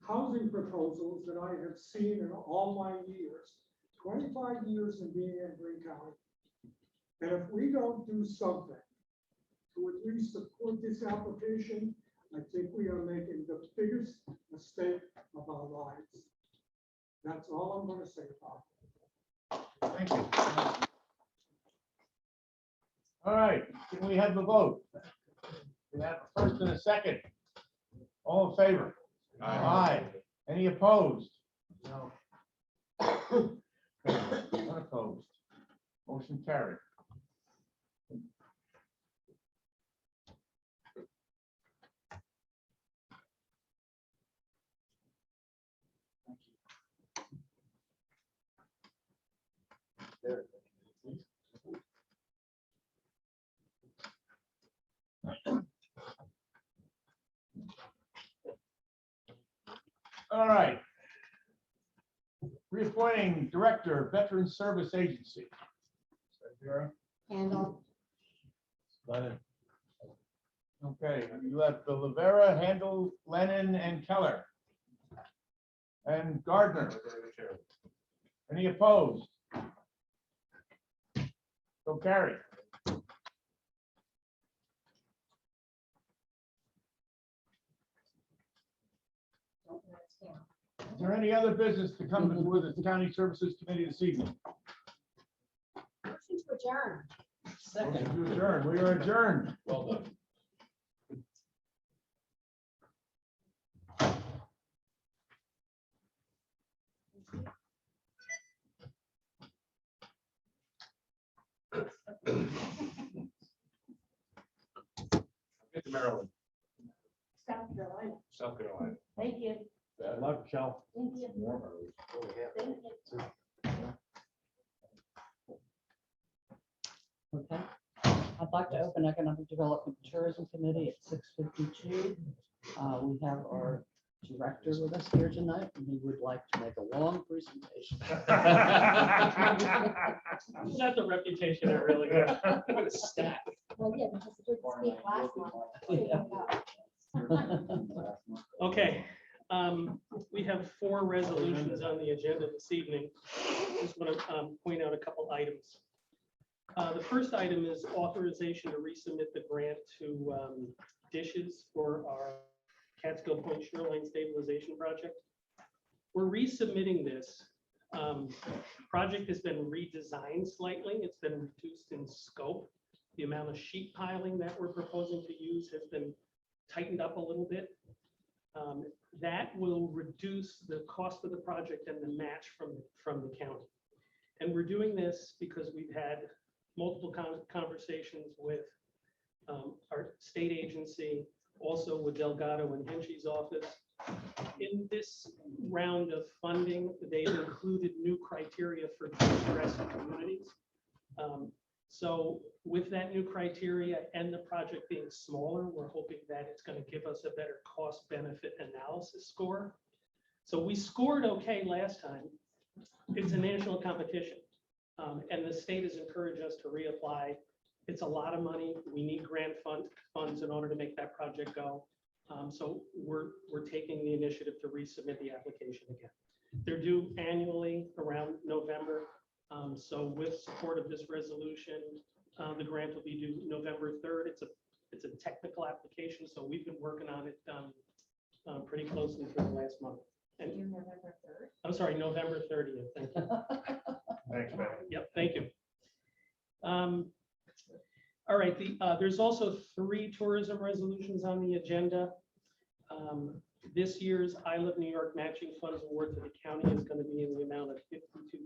housing proposals that I have seen in all my years, 25 years in being in Greene County. And if we don't do something to at least support this application, I think we are making the biggest mistake of our lives. That's all I'm going to say about it. Thank you. All right, can we have the vote? We have a first and a second. All in favor? Aye. Any opposed? No. None opposed. Motion carried. All right. Reappointing Director, Veteran Service Agency. Handle. Okay, you have the Rivera, Handel, Lennon, and Keller. And Gardner. Any opposed? So carried. Is there any other business to come before the County Services Committee this evening? Motion to adjourn. Motion to adjourn. We are adjourned. Well done. Get to Maryland, South Carolina. South Carolina. Thank you. Bad luck, Michelle. Thank you. Thank you. Okay. I'd like to open Economic Development Tourism Committee at 6:52. We have our director with us here tonight, and he would like to make a long presentation. Is that the reputation I really got? Staff. Well, yeah, because it didn't speak last month. Okay, we have 4 resolutions on the agenda this evening. Just want to point out a couple items. The first item is authorization to resubmit the grant to dishes for our Catskill Point Shoreline Stabilization Project. We're resubmitting this. Project has been redesigned slightly. It's been reduced in scope. The amount of sheet piling that we're proposing to use has been tightened up a little bit. That will reduce the cost of the project and the match from the county. And we're doing this because we've had multiple conversations with our state agency, also with Delgado and Henchy's office. In this round of funding, they've included new criteria for distressed communities. So with that new criteria and the project being smaller, we're hoping that it's going to give us a better cost benefit analysis score. So we scored okay last time. It's a national competition. And the state has encouraged us to reapply. It's a lot of money. We need grant funds in order to make that project go. So we're taking the initiative to resubmit the application again. They're due annually around November. So with support of this resolution, the grant will be due November 3rd. It's a technical application, so we've been working on it pretty closely for the last month. And November 3rd? I'm sorry, November 30th. Thank you. Thanks, man. Yep, thank you. All right, there's also 3 tourism resolutions on the agenda. This year's I Love New York Matching Funds Award to the county is going to be in the amount of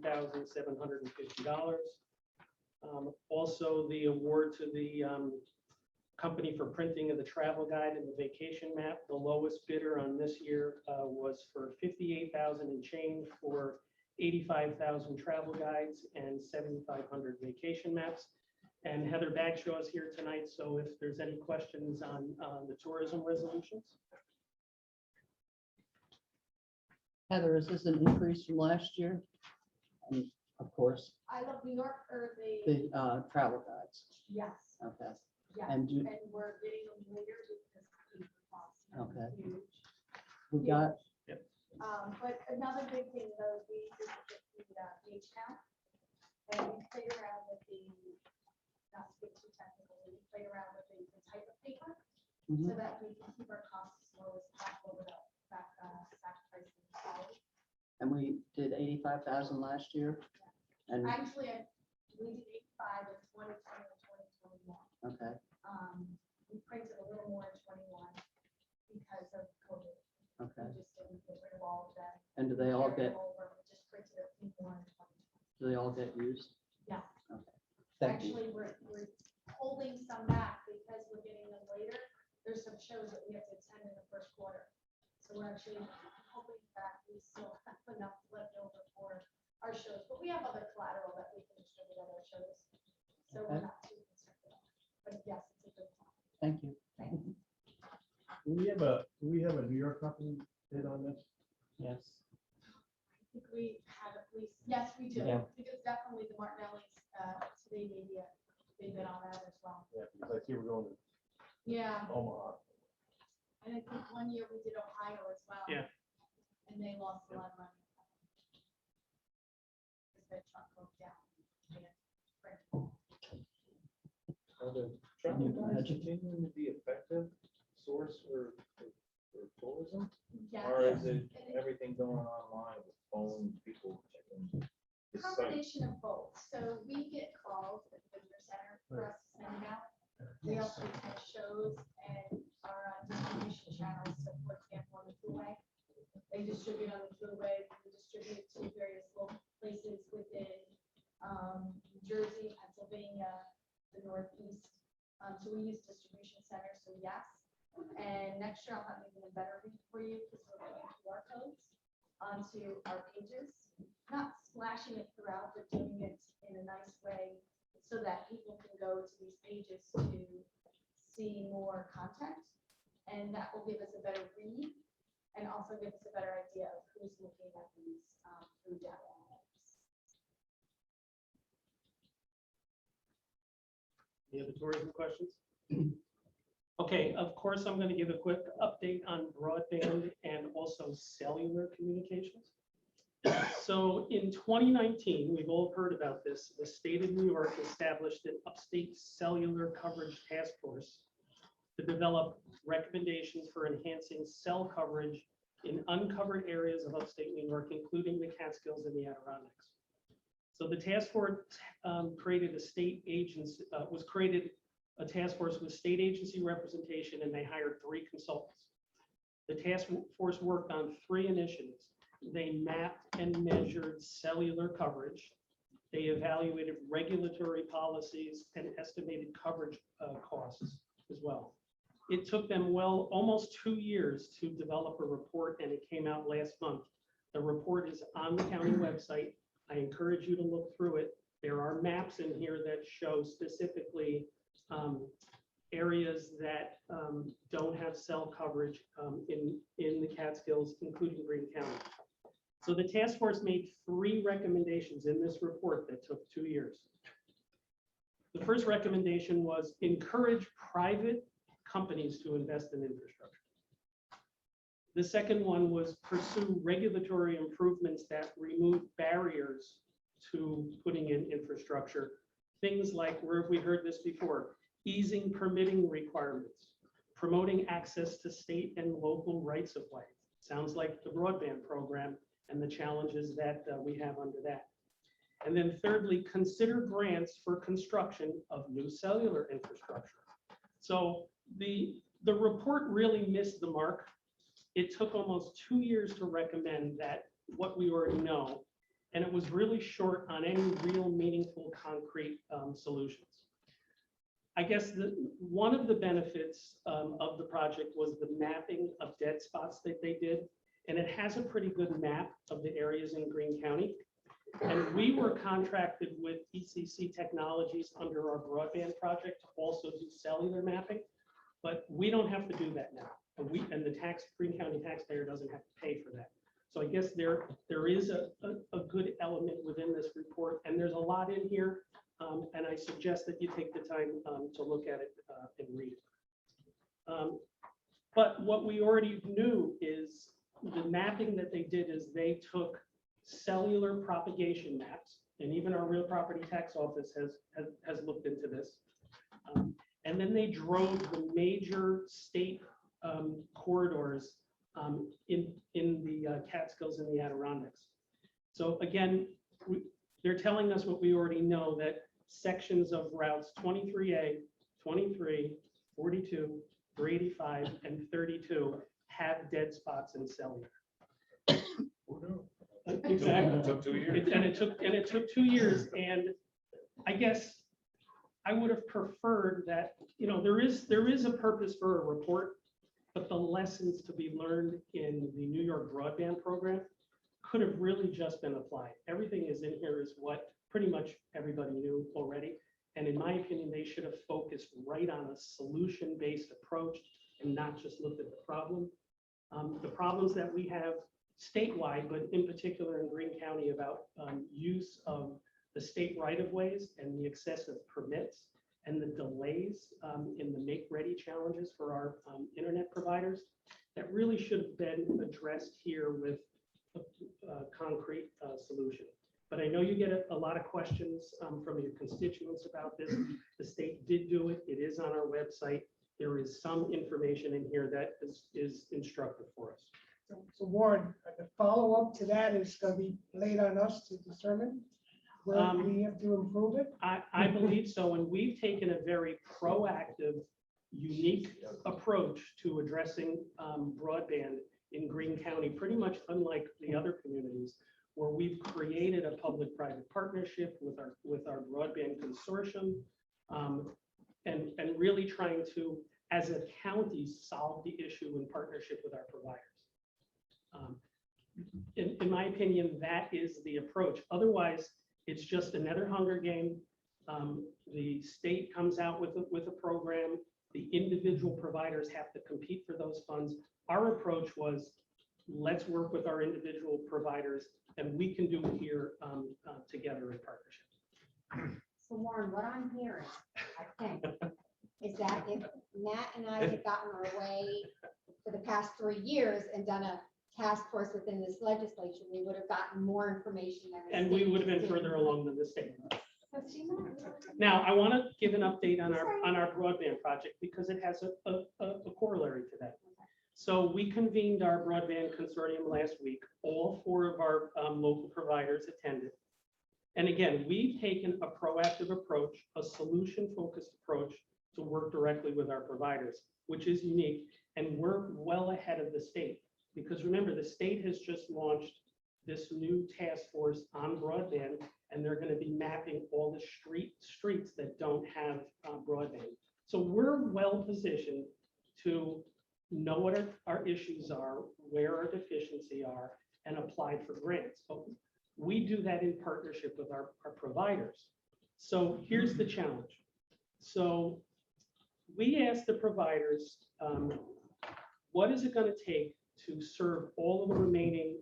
$52,750. Also, the award to the company for printing of the travel guide and the vacation map, the lowest bidder on this year was for $58,000 and change for 85,000 travel guides and 7,500 vacation maps. And Heather Bagshaw is here tonight, so if there's any questions on the tourism resolutions. Heather, is this an increase from last year? And of course, I Love New York or the travel guides. yes, Okay, yes. and you, And we're getting them later because the cost is Okay. huge. we got, But another big thing though, is we did the page count. And we played around with not to get too technical, we played around with the type of paper so mhm, that we can keep our costs as low as possible without sacrificing quality. and we did 85,000 last year. And, Actually, we did 85 in 2020 and 2021. okay, We printed a little more in 21 because of COVID. okay. We just didn't get rid of all of them. And do they all Carried get, them over. We just printed a few more in 2020. do they all get used? Yeah. Okay, thank you. Actually, we're holding some back because we're getting them later. There's some shows that we have to attend in the first quarter. So we're actually holding back. We still have enough left over for our shows, but we have other collateral that we can distribute other shows. So we're not too concerned about it. But yes, it's a good time. Thank you. Do we have a New York company bid on this? Yes. I think we have at least, yes, we do. Yeah. Because definitely the Martinelli's, today maybe they've been on that as well. Yeah, because I see we're going to Yeah. Omaha. And I think one year we did Ohio as well. Yeah. And they lost a lot of money. Because their truck broke down. Are the travel guides continuing to be effective source for tourism? Yes. Or is it And everything going online with phone, people checking? the site? Combination of both. So we get calls at the visitor center for us to send out. We also have shows and our distribution channels. So for example, on the Thruway, they distribute on the Thruway, we distribute to various local places within New Jersey, Pennsylvania, the Northeast. So we use distribution centers, so yes. And next year I'll have even a better read for you because we're putting QR codes onto our pages. Not splashing it throughout, but doing it in a nice way so that people can go to these pages to see more content. And that will give us a better read and also give us a better idea of who's looking at these through data analytics. Any other tourism questions? Okay, of course, I'm going to give a quick update on broadband and also cellular communications. So in 2019, we've all heard about this. The state of New York established an Upstate Cellular Coverage Task Force to develop recommendations for enhancing cell coverage in uncovered areas of upstate New York, including the Catskills and the Adirondacks. So the task force created a state agency, a task force with state agency representation, and they hired 3 consultants. The task force worked on 3 initiatives. They mapped and measured cellular coverage. They evaluated regulatory policies and estimated coverage costs as well. It took them almost 2 years to develop a report, and it came out last month. The report is on the county website. I encourage you to look through it. There are maps in here that show specifically areas that don't have cell coverage in the Catskills, including Greene County. So the task force made 3 recommendations in this report that took 2 years. The first recommendation was encourage private companies to invest in infrastructure. The second one was pursue regulatory improvements that remove barriers to putting in infrastructure. Things like, where have we heard this before? Easing permitting requirements, promoting access to state and local rights of way. Sounds like the broadband program and the challenges that we have under that. And then thirdly, consider grants for construction of new cellular infrastructure. So the report really missed the mark. It took almost 2 years to recommend that what we already know, and it was really short on any real meaningful concrete solutions. I guess one of the benefits of the project was the mapping of dead spots that they did, and it has a pretty good map of the areas in Greene County. And we were contracted with ECC Technologies under our broadband project to also do cellular mapping, but we don't have to do that now. And the Greene County taxpayer doesn't have to pay for that. So I guess there is a good element within this report, and there's a lot in here. And I suggest that you take the time to look at it and read it. But what we already knew is the mapping that they did is they took cellular propagation maps, and even our real property tax office has looked into this. And then they drove the major state corridors in the Catskills and the Adirondacks. So again, they're telling us what we already know, that sections of routes 23A, 23, 42, 385, and 32 have dead spots in cellular. Exactly. It took 2 years. And it took 2 years, and I guess I would have preferred that, you know, there is a purpose for a report, but the lessons to be learned in the New York broadband program could have really just been applied. Everything is in here is what pretty much everybody knew already. And in my opinion, they should have focused right on a solution-based approach and not just looked at the problem. The problems that we have statewide, but in particular in Greene County, about use of the state right-of-ways and the excessive permits and the delays in the make-ready challenges for our internet providers, that really should have been addressed here with a concrete solution. But I know you get a lot of questions from your constituents about this. The state did do it. It is on our website. There is some information in here that is instructive for us. So Warren, the follow-up to that is going to be laid on us to determine where we have to improve it. I believe so, and we've taken a very proactive, unique approach to addressing broadband in Greene County, pretty much unlike the other communities, where we've created a public-private partnership with our broadband consortium, and really trying to, as a county, solve the issue in partnership with our providers. In my opinion, that is the approach. Otherwise, it's just another Hunger game. The state comes out with a program. the individual providers have to compete for those funds. Our approach was, let's work with our individual providers, and we can do it here together in partnership. So Warren, what I'm hearing, I think, is that if Matt and I had gotten our way for the past 3 years and done a task force within this legislature, we would have gotten more information than. the And we state would have been did. further along than the state. So see, Matt, Now, I want to give an update on our broadband project because it has a corollary to that. So we convened our broadband consortium last week. All 4 of our local providers attended. And again, we've taken a proactive approach, a solution-focused approach to work directly with our providers, which is unique. And we're well ahead of the state. Because remember, the state has just launched this new task force on broadband, and they're going to be mapping all the streets that don't have broadband. So we're well positioned to know what our issues are, where our deficiency are, and apply for grants. But we do that in partnership with our providers. So here's the challenge. So we asked the providers, what is it going to take to serve all of the remaining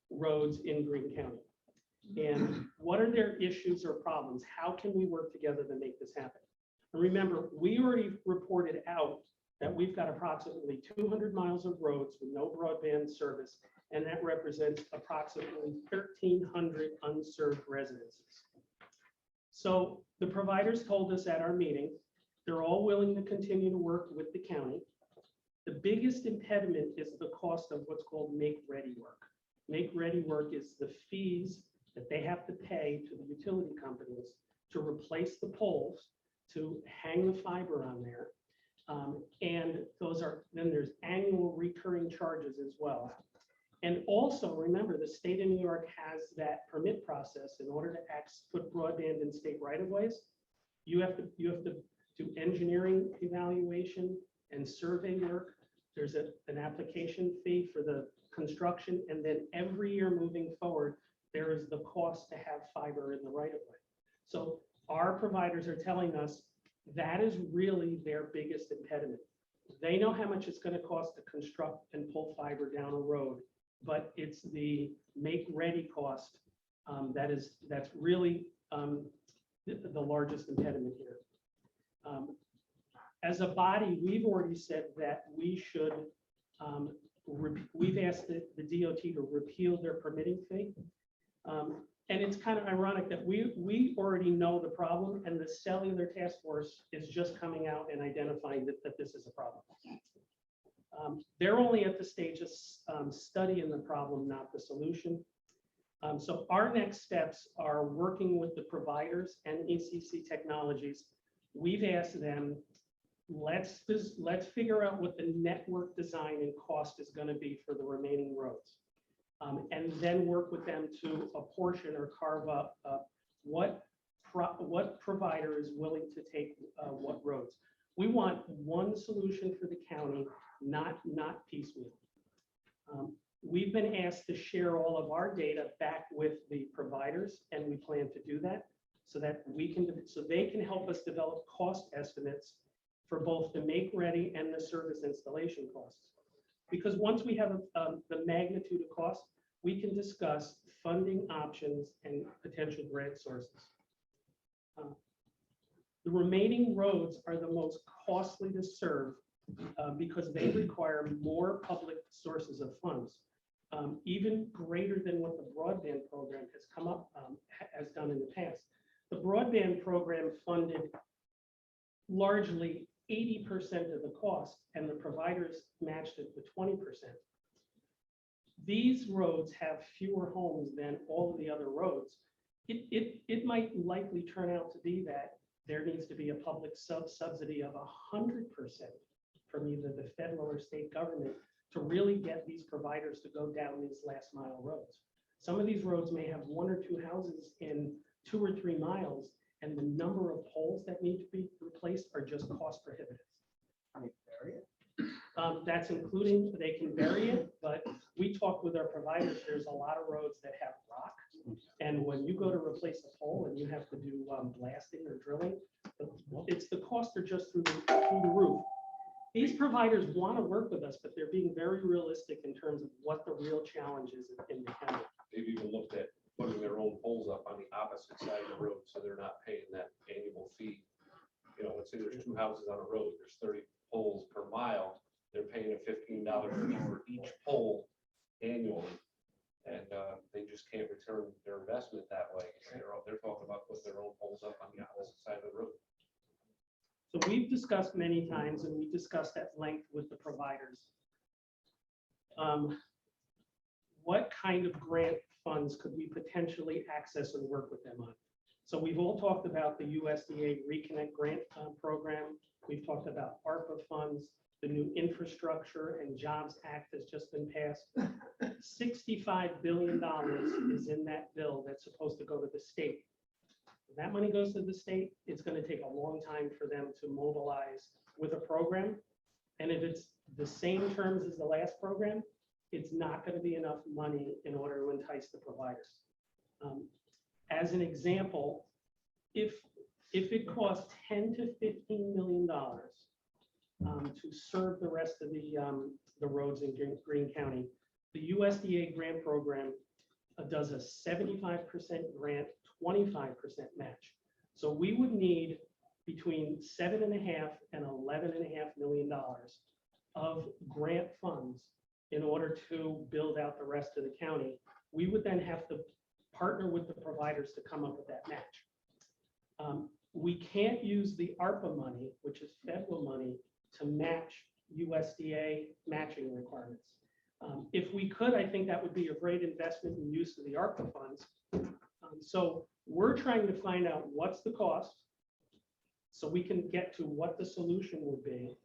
roads in Greene County? And what are their issues or problems? How can we work together to make this happen? And remember, we already reported out that we've got approximately 200 miles of roads with no broadband service, and that represents approximately 1,300 unserved residences. So the providers told us at our meeting, they're all willing to continue to work with the county. The biggest impediment is the cost of what's called make-ready work. Make-ready work is the fees that they have to pay to the utility companies to replace the poles, to hang the fiber on there. And those are, then there's annual recurring charges as well. And also, remember, the state of New York has that permit process. In order to put broadband in state right-of-ways, you have to do engineering evaluation and survey work. There's an application fee for the construction, and then every year moving forward, there is the cost to have fiber in the right-of-way. So our providers are telling us that is really their biggest impediment. They know how much it's going to cost to construct and pull fiber down a road, but it's the make-ready cost that's really the largest impediment here. As a body, we've already said that we should, we've asked the DOT to repeal their permitting fee. And it's kind of ironic that we already know the problem, and the Cellular task force is just coming out and identifying that this is a problem. They're only at the stage of studying the problem, not the solution. So our next steps are working with the providers and ECC Technologies. We've asked them, let's figure out what the network design and cost is going to be for the remaining roads. And then work with them to apportion or carve up what provider is willing to take what roads. We want one solution for the county, not piecemeal. We've been asked to share all of our data back with the providers, and we plan to do that so that they can help us develop cost estimates for both the make-ready and the service installation costs. Because once we have the magnitude of cost, we can discuss funding options and potential grant sources. The remaining roads are the most costly to serve because they require more public sources of funds, even greater than what the broadband program has done in the past. The broadband program funded largely 80% of the cost, and the providers matched it with 20%. These roads have fewer homes than all of the other roads. It might likely turn out to be that there needs to be a public subsidy of 100% from either the federal or state government to really get these providers to go down these last mile roads. Some of these roads may have 1 or 2 houses in 2 or 3 miles, and the number of poles that need to be replaced are just cost prohibitive. That's including, they can vary it, but we talk with our providers, there's a lot of roads that have rock. And when you go to replace a pole and you have to do blasting or drilling, It's the costs are just through the roof. These providers want to work with us, but they're being very realistic in terms of what the real challenge is in the county. They've even looked at putting their own poles up on the opposite side of the road, so they're not paying that annual fee. You know, let's say there's 2 houses on a road, there's 30 poles per mile, they're paying a $15 fee for each pole annually. And they just can't return their investment that way. They're talking about putting their own poles up on the opposite side of the road. So we've discussed many times, and we discussed at length with the providers. What kind of grant funds could we potentially access and work with them on? So we've all talked about the USDA Reconnect Grant Program. We've talked about ARPA funds. The new Infrastructure and Jobs Act has just been passed. $65 billion is in that bill that's supposed to go to the state. If that money goes to the state, it's going to take a long time for them to mobilize with a program. And if it's the same terms as the last program, it's not going to be enough money in order to entice the providers. As an example, if it costs $10 to $15 million to serve the rest of the roads in Greene County, the USDA grant program does a 75% grant, 25% match. So we would need between $7.5 and $11.5 million of grant funds in order to build out the rest of the county. We would then have to partner with the providers to come up with that match. We can't use the ARPA money, which is federal money, to match USDA matching requirements. If we could, I think that would be a great investment in use of the ARPA funds. So we're trying to find out what's the cost so we can get to what the solution would be.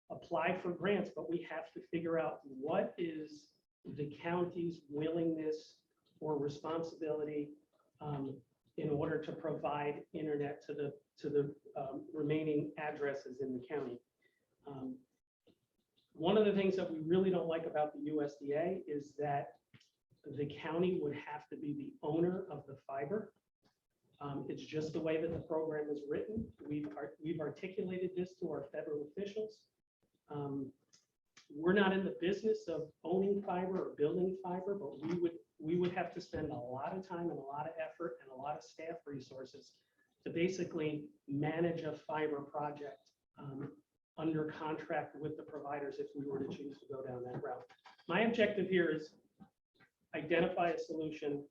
Apply for grants, but we have to figure out what is the county's willingness or responsibility in order to provide internet to the remaining addresses in the county. One of the things that we really don't like about the USDA is that the county would have to be the owner of the fiber. It's just the way that the program is written. We've articulated this to our federal officials. We're not in the business of owning fiber or building fiber, but we would have to spend a lot of time and a lot of effort and a lot of staff resources to basically manage a fiber project under contract with the providers if we were to choose to go down that route. My objective here is identify a solution,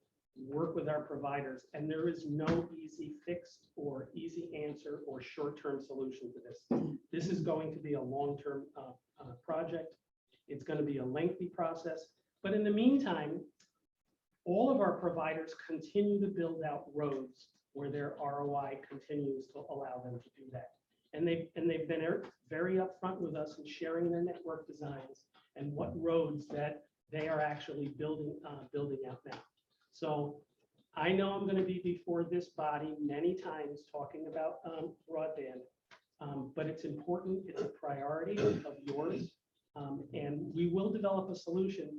work with our providers, and there is no easy fix or easy answer or short-term solution to this. This is going to be a long-term project. It's going to be a lengthy process, but in the meantime, all of our providers continue to build out roads where their ROI continues to allow them to do that. And they've been very upfront with us in sharing their network designs and what roads that they are actually building out now. So I know I'm going to be before this body many times talking about broadband, but it's important. It's a priority of yours, and we will develop a solution.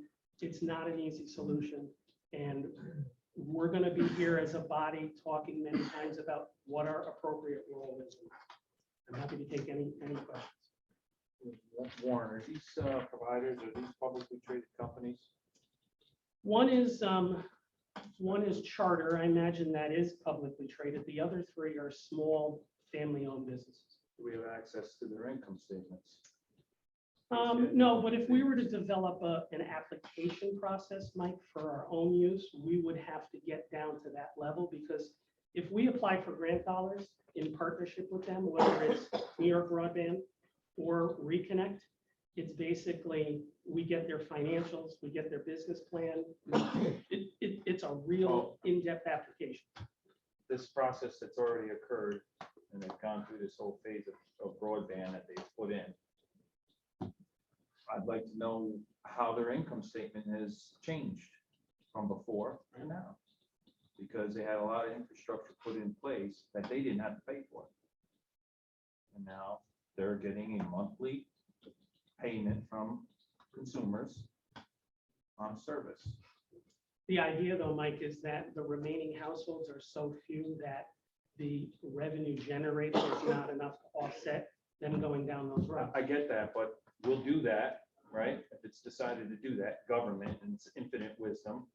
It's not an easy solution, and we're going to be here as a body talking many times about what our appropriate role is. I'm happy to take any questions. Warren, are these providers, are these publicly traded companies? One is Charter. I imagine that is publicly traded. The other three are small family-owned businesses. Do we have access to their income statements? No, but if we were to develop an application process, Mike, for our own use, we would have to get down to that level, because if we apply for grant dollars in partnership with them, whether it's New York Broadband or Reconnect, it's basically, we get their financials, we get their business plan. It's a real in-depth application. This process that's already occurred, and they've gone through this whole phase of broadband that they've put in. I'd like to know how their income statement has changed from before and now, because they had a lot of infrastructure put in place that they didn't have to pay for. And now they're getting a monthly payment from consumers on service. The idea though, Mike, is that the remaining households are so few that the revenue generated is not enough to offset them going down those roads. I get that, but we'll do that, right? If it's decided to do that, government and its infinite wisdom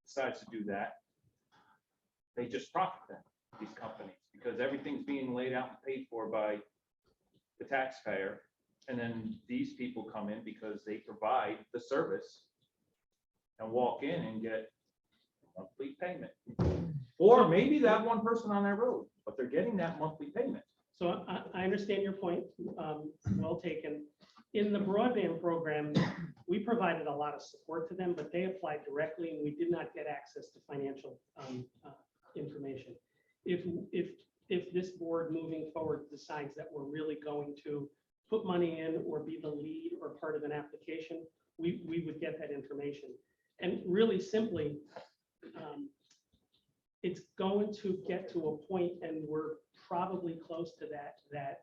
decides to do that, they just profit then, these companies, because everything's being laid out and paid for by the taxpayer. And then these people come in because they provide the service and walk in and get a monthly payment. Or maybe that one person on that road, but they're getting that monthly payment. So I understand your point, well taken. In the broadband program, we provided a lot of support to them, but they applied directly and we did not get access to financial information. If this board moving forward decides that we're really going to put money in or be the lead or part of an application, we would get that information. And really simply, it's going to get to a point, and we're probably close to that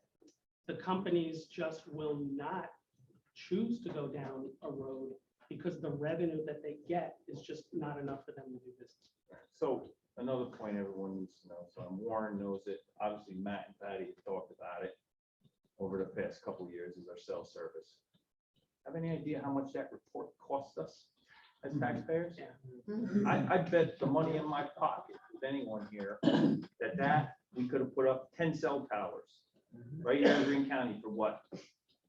the companies just will not choose to go down a road because the revenue that they get is just not enough for them to do business. So another point everyone needs to know, so Warren knows it, obviously Matt and Patty have talked about it over the past couple of years as our cell service. Have any idea how much that report costs us as taxpayers? I bet the money in my pocket, with anyone here, that we could have put up 10 cell towers right here in Greene County for what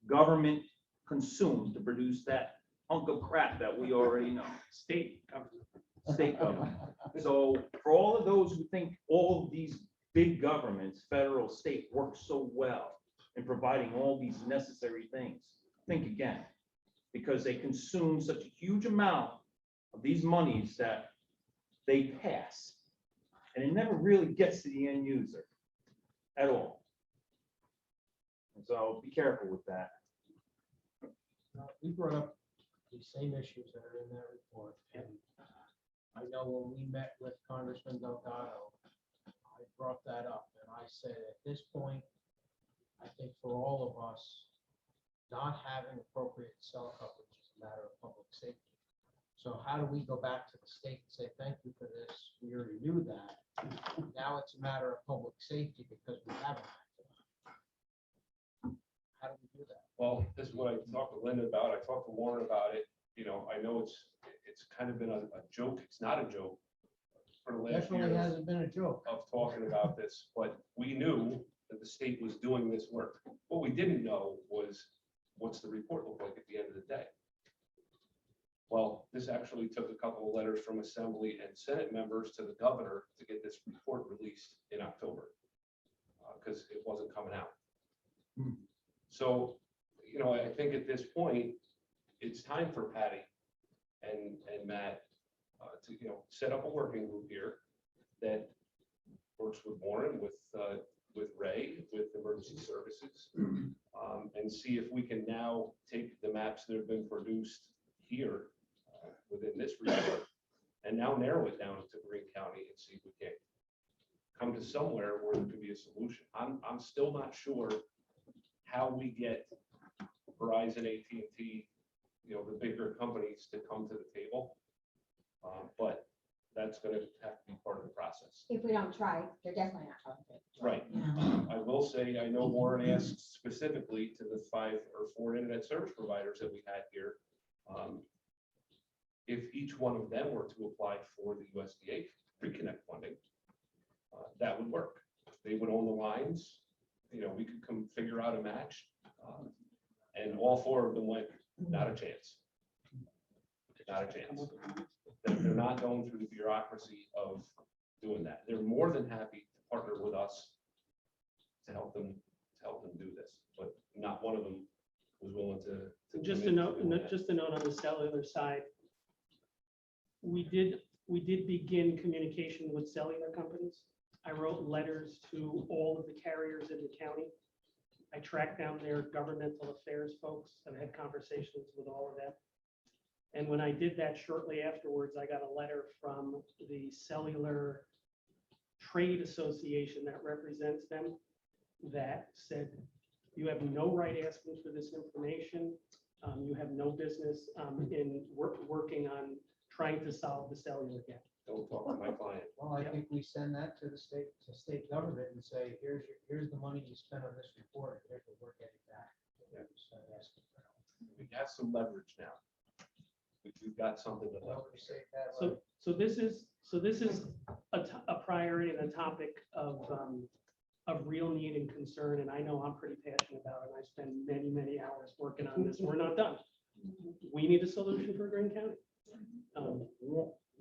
government consumed to produce that hunk of crap that we already know. State government. State government. So for all of those who think all of these big governments, federal, state, work so well in providing all these necessary things, think again, because they consume such a huge amount of these monies that they pass, and it never really gets to the end user at all. And so be careful with that. We brought up the same issues that are in that report. And I know when we met with Congressman Delgado, I brought that up and I said, at this point, I think for all of us, not having appropriate cell coverage is a matter of public safety. So how do we go back to the state and say, thank you for this? We already knew that. Now it's a matter of public safety because we haven't. How do we do that? Well, this is what I talked to Linda about. I talked to Warren about it. You know, I know it's kind of been a joke. It's not a joke for the last Definitely year hasn't been a joke. of talking about this, but we knew that the state was doing this work. What we didn't know was what's the report look like at the end of the day. Well, this actually took a couple of letters from Assembly and Senate members to the governor to get this report released in October because it wasn't coming out. So, you know, I think at this point, it's time for Patty and Matt to, you know, set up a working group here that works with Warren, with Ray, with emergency services, and see if we can now take the maps that have been produced here within this report and now narrow it down to Greene County and see if we can come to somewhere where there could be a solution. I'm still not sure how we get Verizon, AT&T, you know, the bigger companies to come to the table. But that's going to have to be part of the process. If we don't try, they're definitely not trying to. Right. I will say, I know Warren asked specifically to the 5 or 4 internet service providers that we had here. If each one of them were to apply for the USDA reconnect funding, that would work. They would own the lines. You know, we could come figure out a match. And all 4 of them went, not a chance. Not a chance. They're not going through the bureaucracy of doing that. They're more than happy to partner with us to help them do this, but not one of them was willing to. Just a note, just a note on the cellular side. We did begin communication with cellular companies. I wrote letters to all of the carriers in the county. I tracked down their governmental affairs folks and had conversations with all of them. And when I did that shortly afterwards, I got a letter from the Cellular Trade Association that represents them that said, you have no right asking for this information. You have no business in working on trying to solve the cellular gap. don't talk to my client. Well, I think we send that to the state government and say, here's the money you spent on this report, here's what we're getting back. Yeah. Start asking for help. We got some leverage now. We've got something to Well, we leverage. say that, So this is a priority and a topic of real need and concern, and I know I'm pretty passionate about it, and I spend many, many hours working on this. We're not done. We need a solution for Greene County.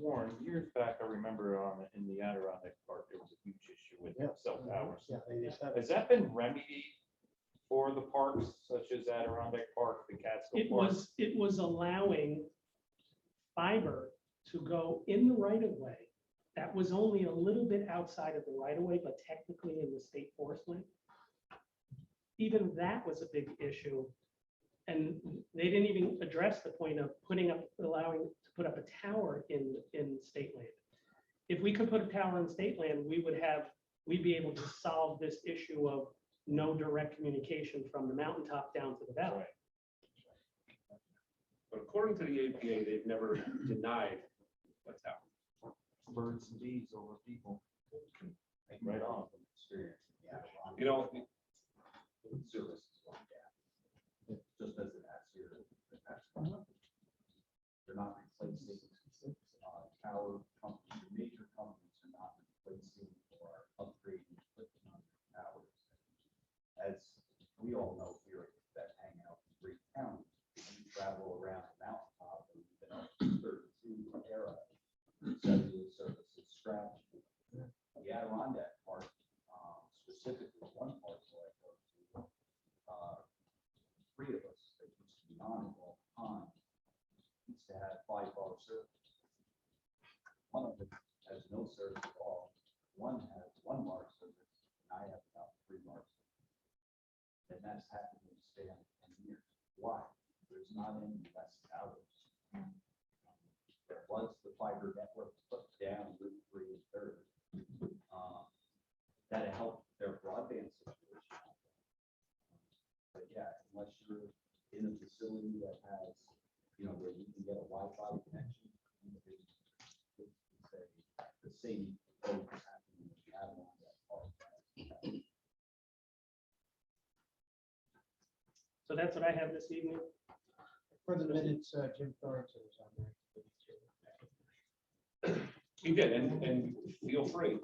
Warren, years back, I remember in the Adirondack Park, there was a huge issue with Yeah. cell towers. yeah, they just have Has that been remedied for the parks such as Adirondack Park, the Catskill Park? It was allowing fiber to go in the right of way. That was only a little bit outside of the right of way, but technically in the state forest land. Even that was a big issue. And they didn't even address the point of allowing to put up a tower in state land. If we could put a tower in state land, we'd be able to solve this issue of no direct communication from the mountaintop down to the valley. But according to the APA, they've never denied a tower. Birds and bees over people. Right on from experience. You know, Services like that. Just as it has here. They're not replacing tower companies, major companies are not replacing or upgrading equipment on their towers. As we all know here that hang out in Greene County, we travel around the mountaintop and we've been up to 32 era cellular services scratch. The Adirondack Park, specifically one park where I go to, three of us that used to be on it all the time, used to have 5-bar service. One of them has no service at all. One has 1-bar service, and I have about 3 bars. And that's happened to stay on 10 years. Why? There's not any less towers. There was the fiber network put down Route 3 and 3rd. That helped their broadband situation. But yeah, unless you're in a facility that has, where you can get a Wi-Fi connection, the same thing is happening with the Adirondack Park. So that's what I have this evening. For the minutes, Jim Thornton is on there. he did, and feel free.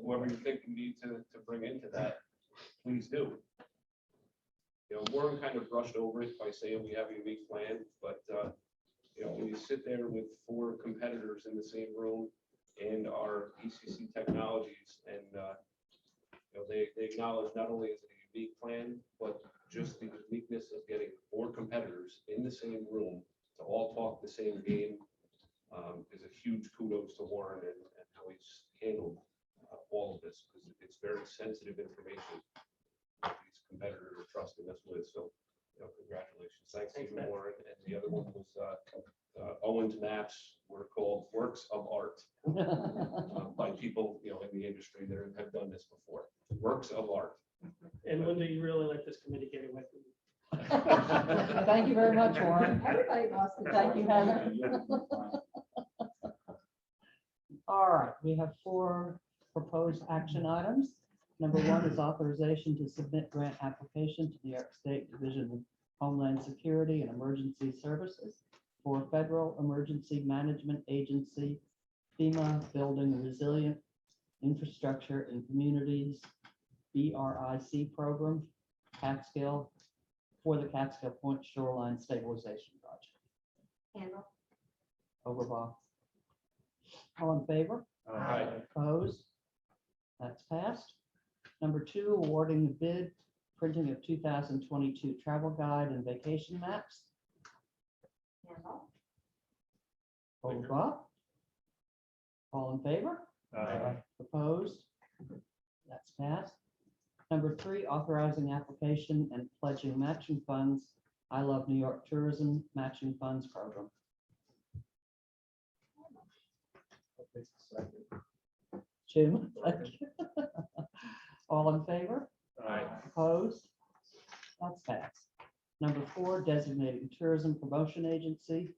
Whoever you think you need to bring into that, please do. Warren kind of brushed over it by saying we have a unique plan, but when you sit there with 4 competitors in the same room and our ECC technologies, and they acknowledge not only is it a unique plan, but just the uniqueness of getting 4 competitors in the same room to all talk the same game is a huge kudos to Warren and how he's handled all of this, because it's very sensitive information that these competitors are trusting us with. So, congratulations. Thanks to you, Matt. Warren. And the other one was Owen's maps were called works of art by people, in the industry that have done this before. Works of art. And Linda, you really let this committee get away from me. Thank you very much, Warren. Everybody lost it. Thank you, Heather. All right, we have 4 proposed action items. Number 1 is authorization to submit grant application to the New York State Division of Homeland Security and Emergency Services for Federal Emergency Management Agency FEMA Building Resilient Infrastructure in Communities BRIC program, Catskill, for the Catskill Point Shoreline Stabilization Project. Handle. Overblock. All in favor? Aye. Opposed? That's passed. Number 2, awarding the bid, printing of 2022 travel guide and vacation maps. Handle. Overblock. All in favor? Opposed? That's passed. Number 3, authorizing application and pledging matching funds. I Love New York Tourism Matching Funds Program. Jim? All in favor? Aye. Opposed? That's passed. Number 4, designating tourism promotion agency.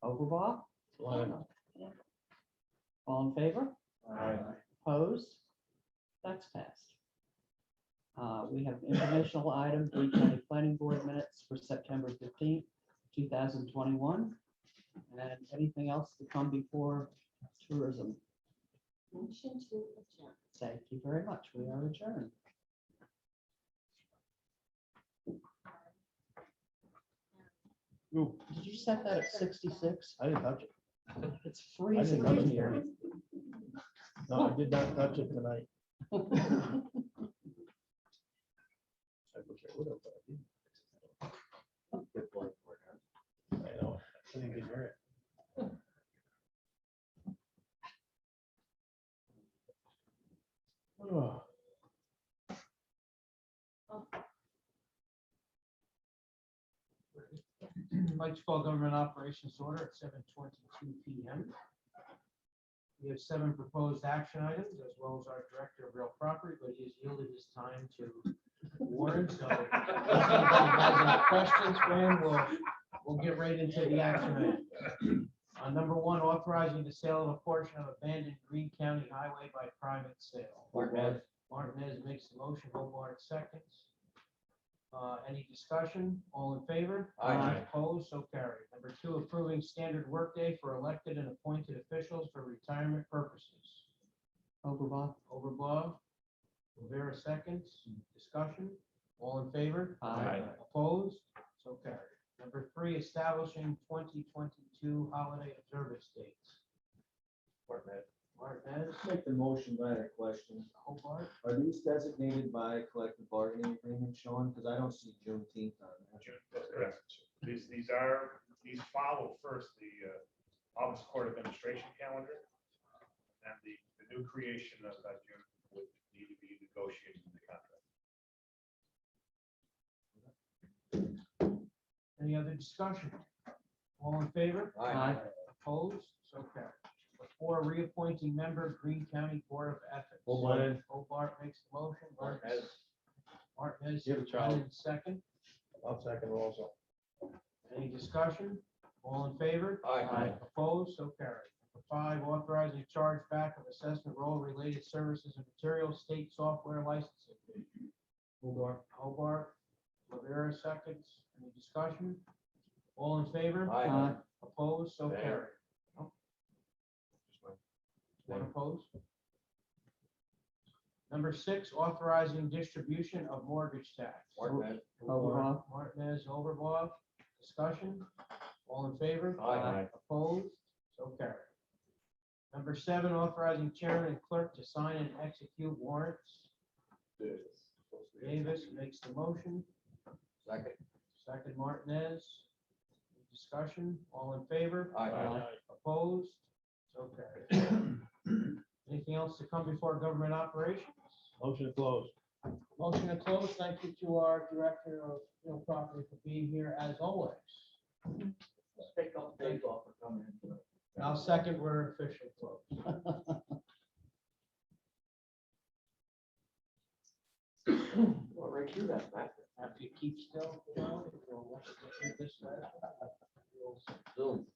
Overblock. All in favor? Opposed? That's passed. We have informational item, Greene County Planning Board minutes for September 15th, 2021. And anything else to come before tourism? Motion to adjourn. Thank you very much. We are adjourned. Did you set that at 66? I didn't touch it. It's freezing touch in it. here. No, I did not touch it tonight. I wish I would have, but I didn't. I know, I didn't get hear it. Oh. I'd like to call government operations to order at 7:22 p.m. We have 7 proposed action items, as well as our director of real property, but he has yielded his time to Warren, so if anybody has any questions for him, we'll get right into the action items. Number 1, authorizing the sale of a portion of abandoned Greene County highway by private sale. Martinez makes the motion, Hobart seconds. Any discussion? All in favor? Aye. Opposed? So carried. Number 2, approving standard workday for elected and appointed officials for retirement purposes. Overblock. Overblock. Rivera seconds. Discussion? All in favor? Aye. Opposed? So carried. Number 3, establishing 2022 holiday observance dates. Martinez, Make the motion, but I had a question. Hobart, Are these designated by collective bargaining agreement, Sean? Because I don't see Juneteenth on that. That's correct. These follow first the Office Court Administration calendar. And the new creation of that June would need to be negotiated in the contract. any other discussion? All in favor? Aye. Opposed? So carried. Number 4, reappointing member, Greene County Board of Ethics. Hobart makes the motion. Martinez, Give it, Charlie. Brennan, second. I'll second also. Any discussion? All in favor? Aye. Opposed? So carried. Number 5, authorizing chargeback of assessment role-related services and materials, state software licensing. Hobart, Rivera seconds. Any discussion? All in favor? Aye. Opposed? So Aye. carried. One opposed? Number 6, authorizing distribution of mortgage tax. Martinez. Martinez, Overblock. Discussion? All in favor? Aye. Opposed? So carried. Number 7, authorizing chairman and clerk to sign and execute warrants. Davis makes the motion. Second. Second, Martinez. Discussion? All in favor? Aye. Opposed? So carried. Anything else to come before government operations? Motion to close. Motion to close. Thank you to our director of real property for being here as always. Take a couple days off for coming in. And I'll second we're officially closed. Well, right through that, Matt. After you keep still, you know, if you'll look at this way, Zoom.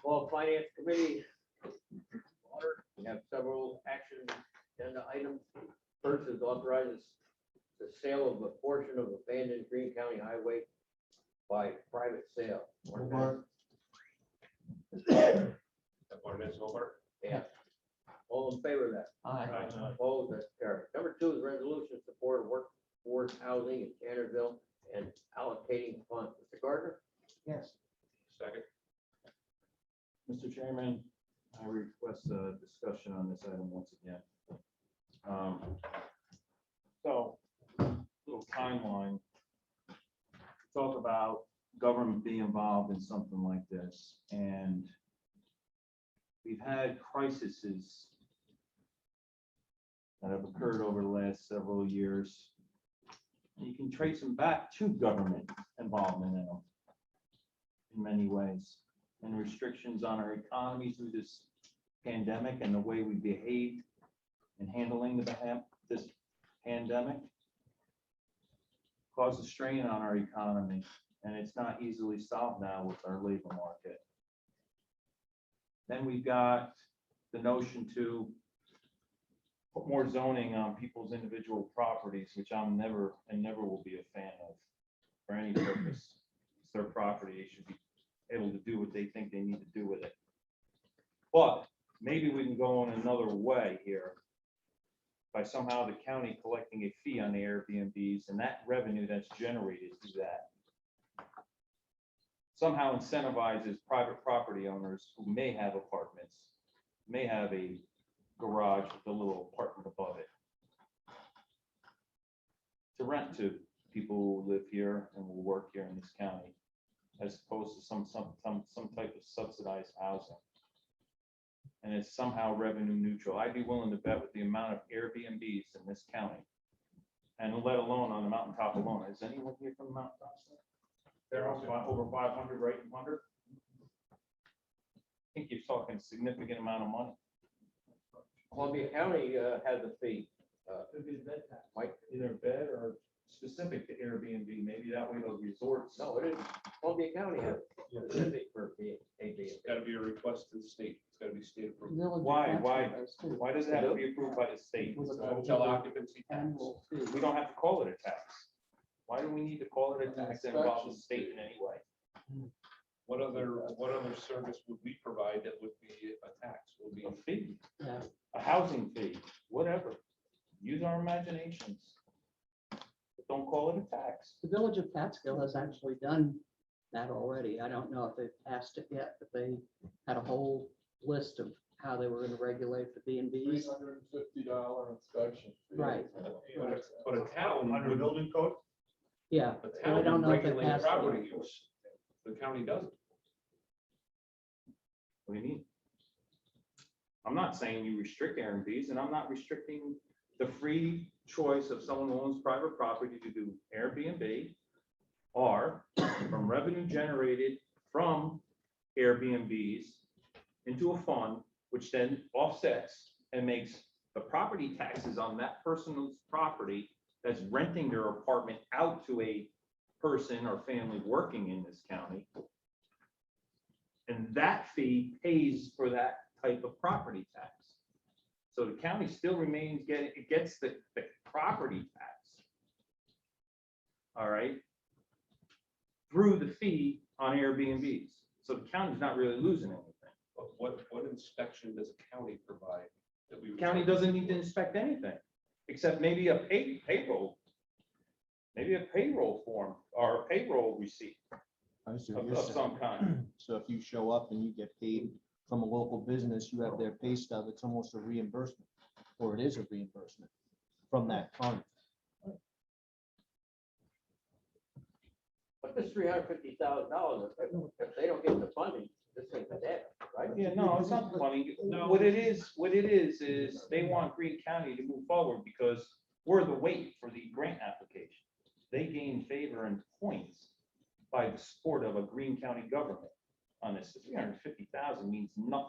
Well, Finance Committee, order, we have several action agenda items. First is authorizes the sale of a portion of abandoned Greene County Highway by private sale. Martinez, Hobart. Yeah. All in favor of that? Aye. Opposed, that's carried. Number 2 is resolution in support of workforce housing in Tannerville and allocating funds. Mr. Gardner? yes. Second. Mr. Chairman, I request a discussion on this item once again. So, little timeline. Talk about government being involved in something like this, and we've had crises that have occurred over the last several years. You can trace them back to government involvement in them. in many ways, and restrictions on our economy through this pandemic and the way we behaved in handling this pandemic caused a strain on our economy, and it's not easily solved now with our labor market. Then we've got the notion to put more zoning on people's individual properties, which I'm never and never will be a fan of for any purpose. It's their property. They should be able to do what they think they need to do with it. But maybe we can go in another way here by somehow the county collecting a fee on the Airbnbs, and that revenue that's generated through that somehow incentivizes private property owners who may have apartments, may have a garage with a little apartment above it, to rent to people who live here and will work here in this county, as opposed to some type of subsidized housing. And it's somehow revenue neutral. I'd be willing to bet with the amount of Airbnbs in this county, and let alone on the mountaintop alone. Is anyone here from the mountaintop? There are over 500, right, under? I think you're talking a significant amount of money. Columbia County has a fee. Could be the bed tax. Mike? Either bed or specific to Airbnb, maybe that way those resorts. No, it is. Columbia County has a specific for Airbnb. It's gotta be a request to the state. It's gotta be state approved. Why does it have to be approved by the state? It's a hotel occupancy tax. Annual fee. We don't have to call it a tax. Why do we need to call it a tax that involves the state in any way? What other service would we provide that would be a tax? Would be A fee, Yeah. a housing fee, whatever. Use our imaginations. But don't call it a tax. The village of Catskill has actually done that already. I don't know if they've passed it yet, but they had a whole list of how they were going to regulate the B&Bs. $350 inspection. fee. Right. But a town Under would, building code? Yeah. a but I town don't would know if they regulate passed it property yet. use. The county doesn't. What do you mean? I'm not saying you restrict Airbnbs, and I'm not restricting the free choice of someone who owns private property to do Airbnb or from revenue generated from Airbnbs into a fund, which then offsets and makes the property taxes on that person's property that's renting their apartment out to a person or family working in this county. And that fee pays for that type of property tax. So the county still remains it gets the property tax. All right. Through the fee on Airbnbs. So the county's not really losing anything. But what inspection does a county provide that we? The county doesn't need to inspect anything, except maybe a payroll. Maybe a payroll form or a payroll receipt I see what of you're saying. some kind. So if you show up and you get paid from a local business, you have their pay stub, it's almost a reimbursement, or it is a reimbursement from that fund. But this $350,000, if they don't get the funding, this ain't that, right? Yeah, no, it's not funny. What it is they want Greene County to move forward because we're the weight for the grant application. They gain favor and points by the support of a Greene County government on this. 350,000 means nothing.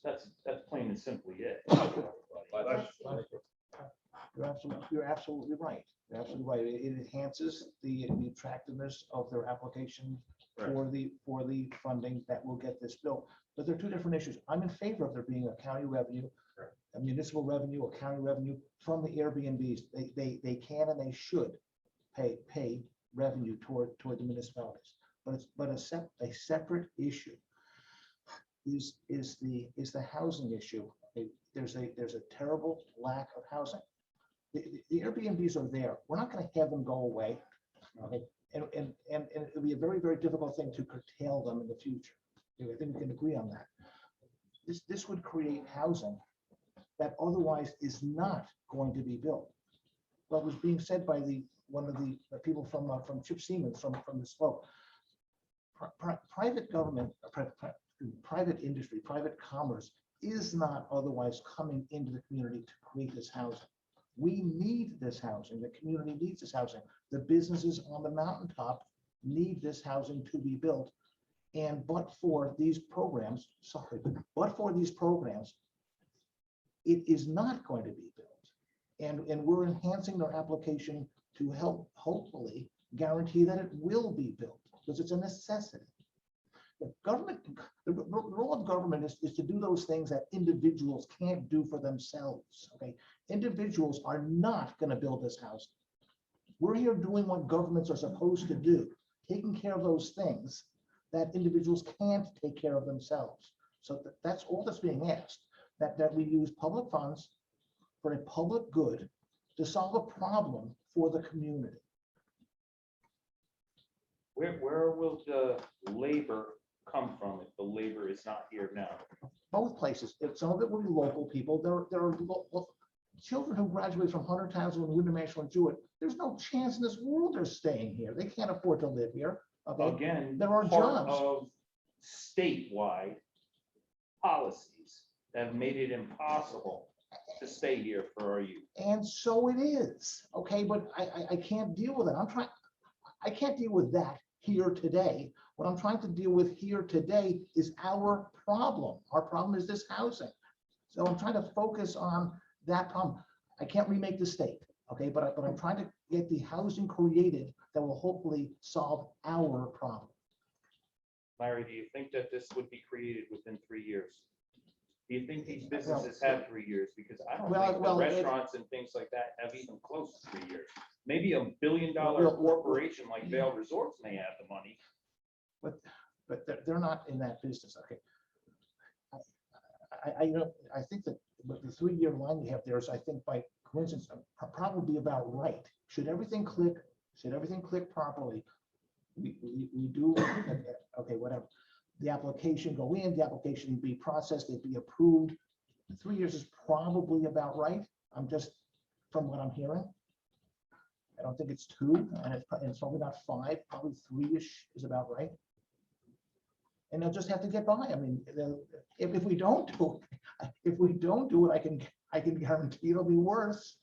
That's plain and simply it. You're absolutely right. You're absolutely right. It enhances the attractiveness of their application for the funding that will get this built. But there are two different issues. I'm in favor of there being a county revenue, a municipal revenue, a county revenue from the Airbnbs. They can and they should pay revenue toward the municipalities. But a separate issue is the housing issue. There's a terrible lack of housing. The Airbnbs are there. We're not going to have them go away. Okay? And it'll be a very, very difficult thing to curtail them in the future. I think we can agree on that. This would create housing that otherwise is not going to be built. What was being said by one of the people from Chip Siemens from the slope. Private government, private industry, private commerce is not otherwise coming into the community to create this housing. We need this housing. The community needs this housing. The businesses on the mountaintop need this housing to be built. And but for these programs, but for these programs, it is not going to be built. And we're enhancing their application to help hopefully guarantee that it will be built, because it's a necessity. The government, the role of government is to do those things that individuals can't do for themselves, okay? Individuals are not gonna build this house. We're here doing what governments are supposed to do, taking care of those things that individuals can't take care of themselves. So that's all that's being asked, that we use public funds for a public good to solve a problem for the community. Where will the labor come from if the labor is not here now? Both places. If some of it will be local people, there are children who graduate from Hunter Townsend and International and Jewett. There's no chance in this world they're staying here. They can't afford to live here. Okay? Again, There are part jobs. of statewide policies that have made it impossible to stay here for our youth. And so it is, okay, but I can't deal with it. I can't deal with that here today. What I'm trying to deal with here today is our problem. Our problem is this housing. So I'm trying to focus on that problem. I can't remake the state, okay, but I'm trying to get the housing created that will hopefully solve our problem. Larry, do you think that this would be created within 3 years? Do you think these businesses have 3 years? Because I don't think the restaurants and things like that have even close to 3 years. Maybe $1 billion corporation like Vail Resorts may have the money. But they're not in that business, okay? I think that with the 3-year line you have there is, I think by coincidence, probably about right. Should everything click properly, we do, okay, whatever. The application go in, the application be processed, it be approved. 3 years is probably about right. I'm just, from what I'm hearing. I don't think it's 2, and it's probably not 5, probably 3-ish is about right. And they'll just have to get by. I mean, if we don't do it, I can guarantee it'll be worse.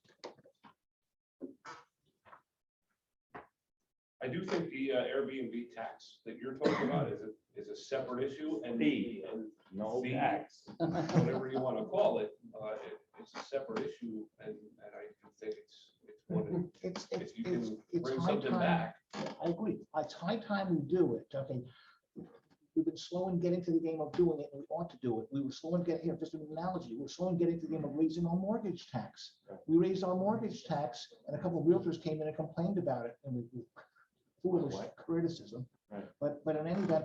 I do think the Airbnb tax that you're talking about is a separate issue, and No fee, tax. whatever you want to call it, it's a separate issue, and I do think it's one, if you can bring high something time. back. I agree. It's high time we do it. Okay. We've been slow in getting to the game of doing it, and we ought to do it. We were slow in getting, just an analogy, we're slow in getting to the game of raising our mortgage tax. We raised our mortgage tax, and a couple of realtors came in and complained about it, and we foolish criticism. Right. But in any event,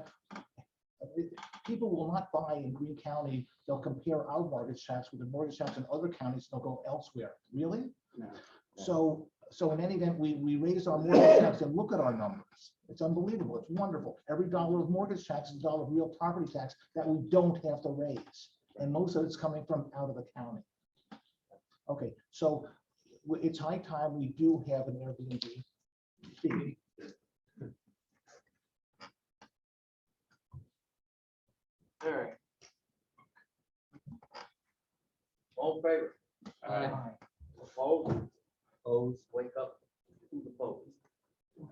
people will not buy in Greene County. They'll compare our mortgage tax with the mortgage tax in other counties. They'll go elsewhere. Really? No. So in any event, we raised our mortgage tax, and look at our numbers. It's unbelievable. It's wonderful. Every dollar of mortgage tax is a dollar of real property tax that we don't have to raise. And most of it's coming from out of the county. Okay, so it's high time we do have an Airbnb fee. All right. All in favor? Opposed? Opposed, wake up. Who's opposed?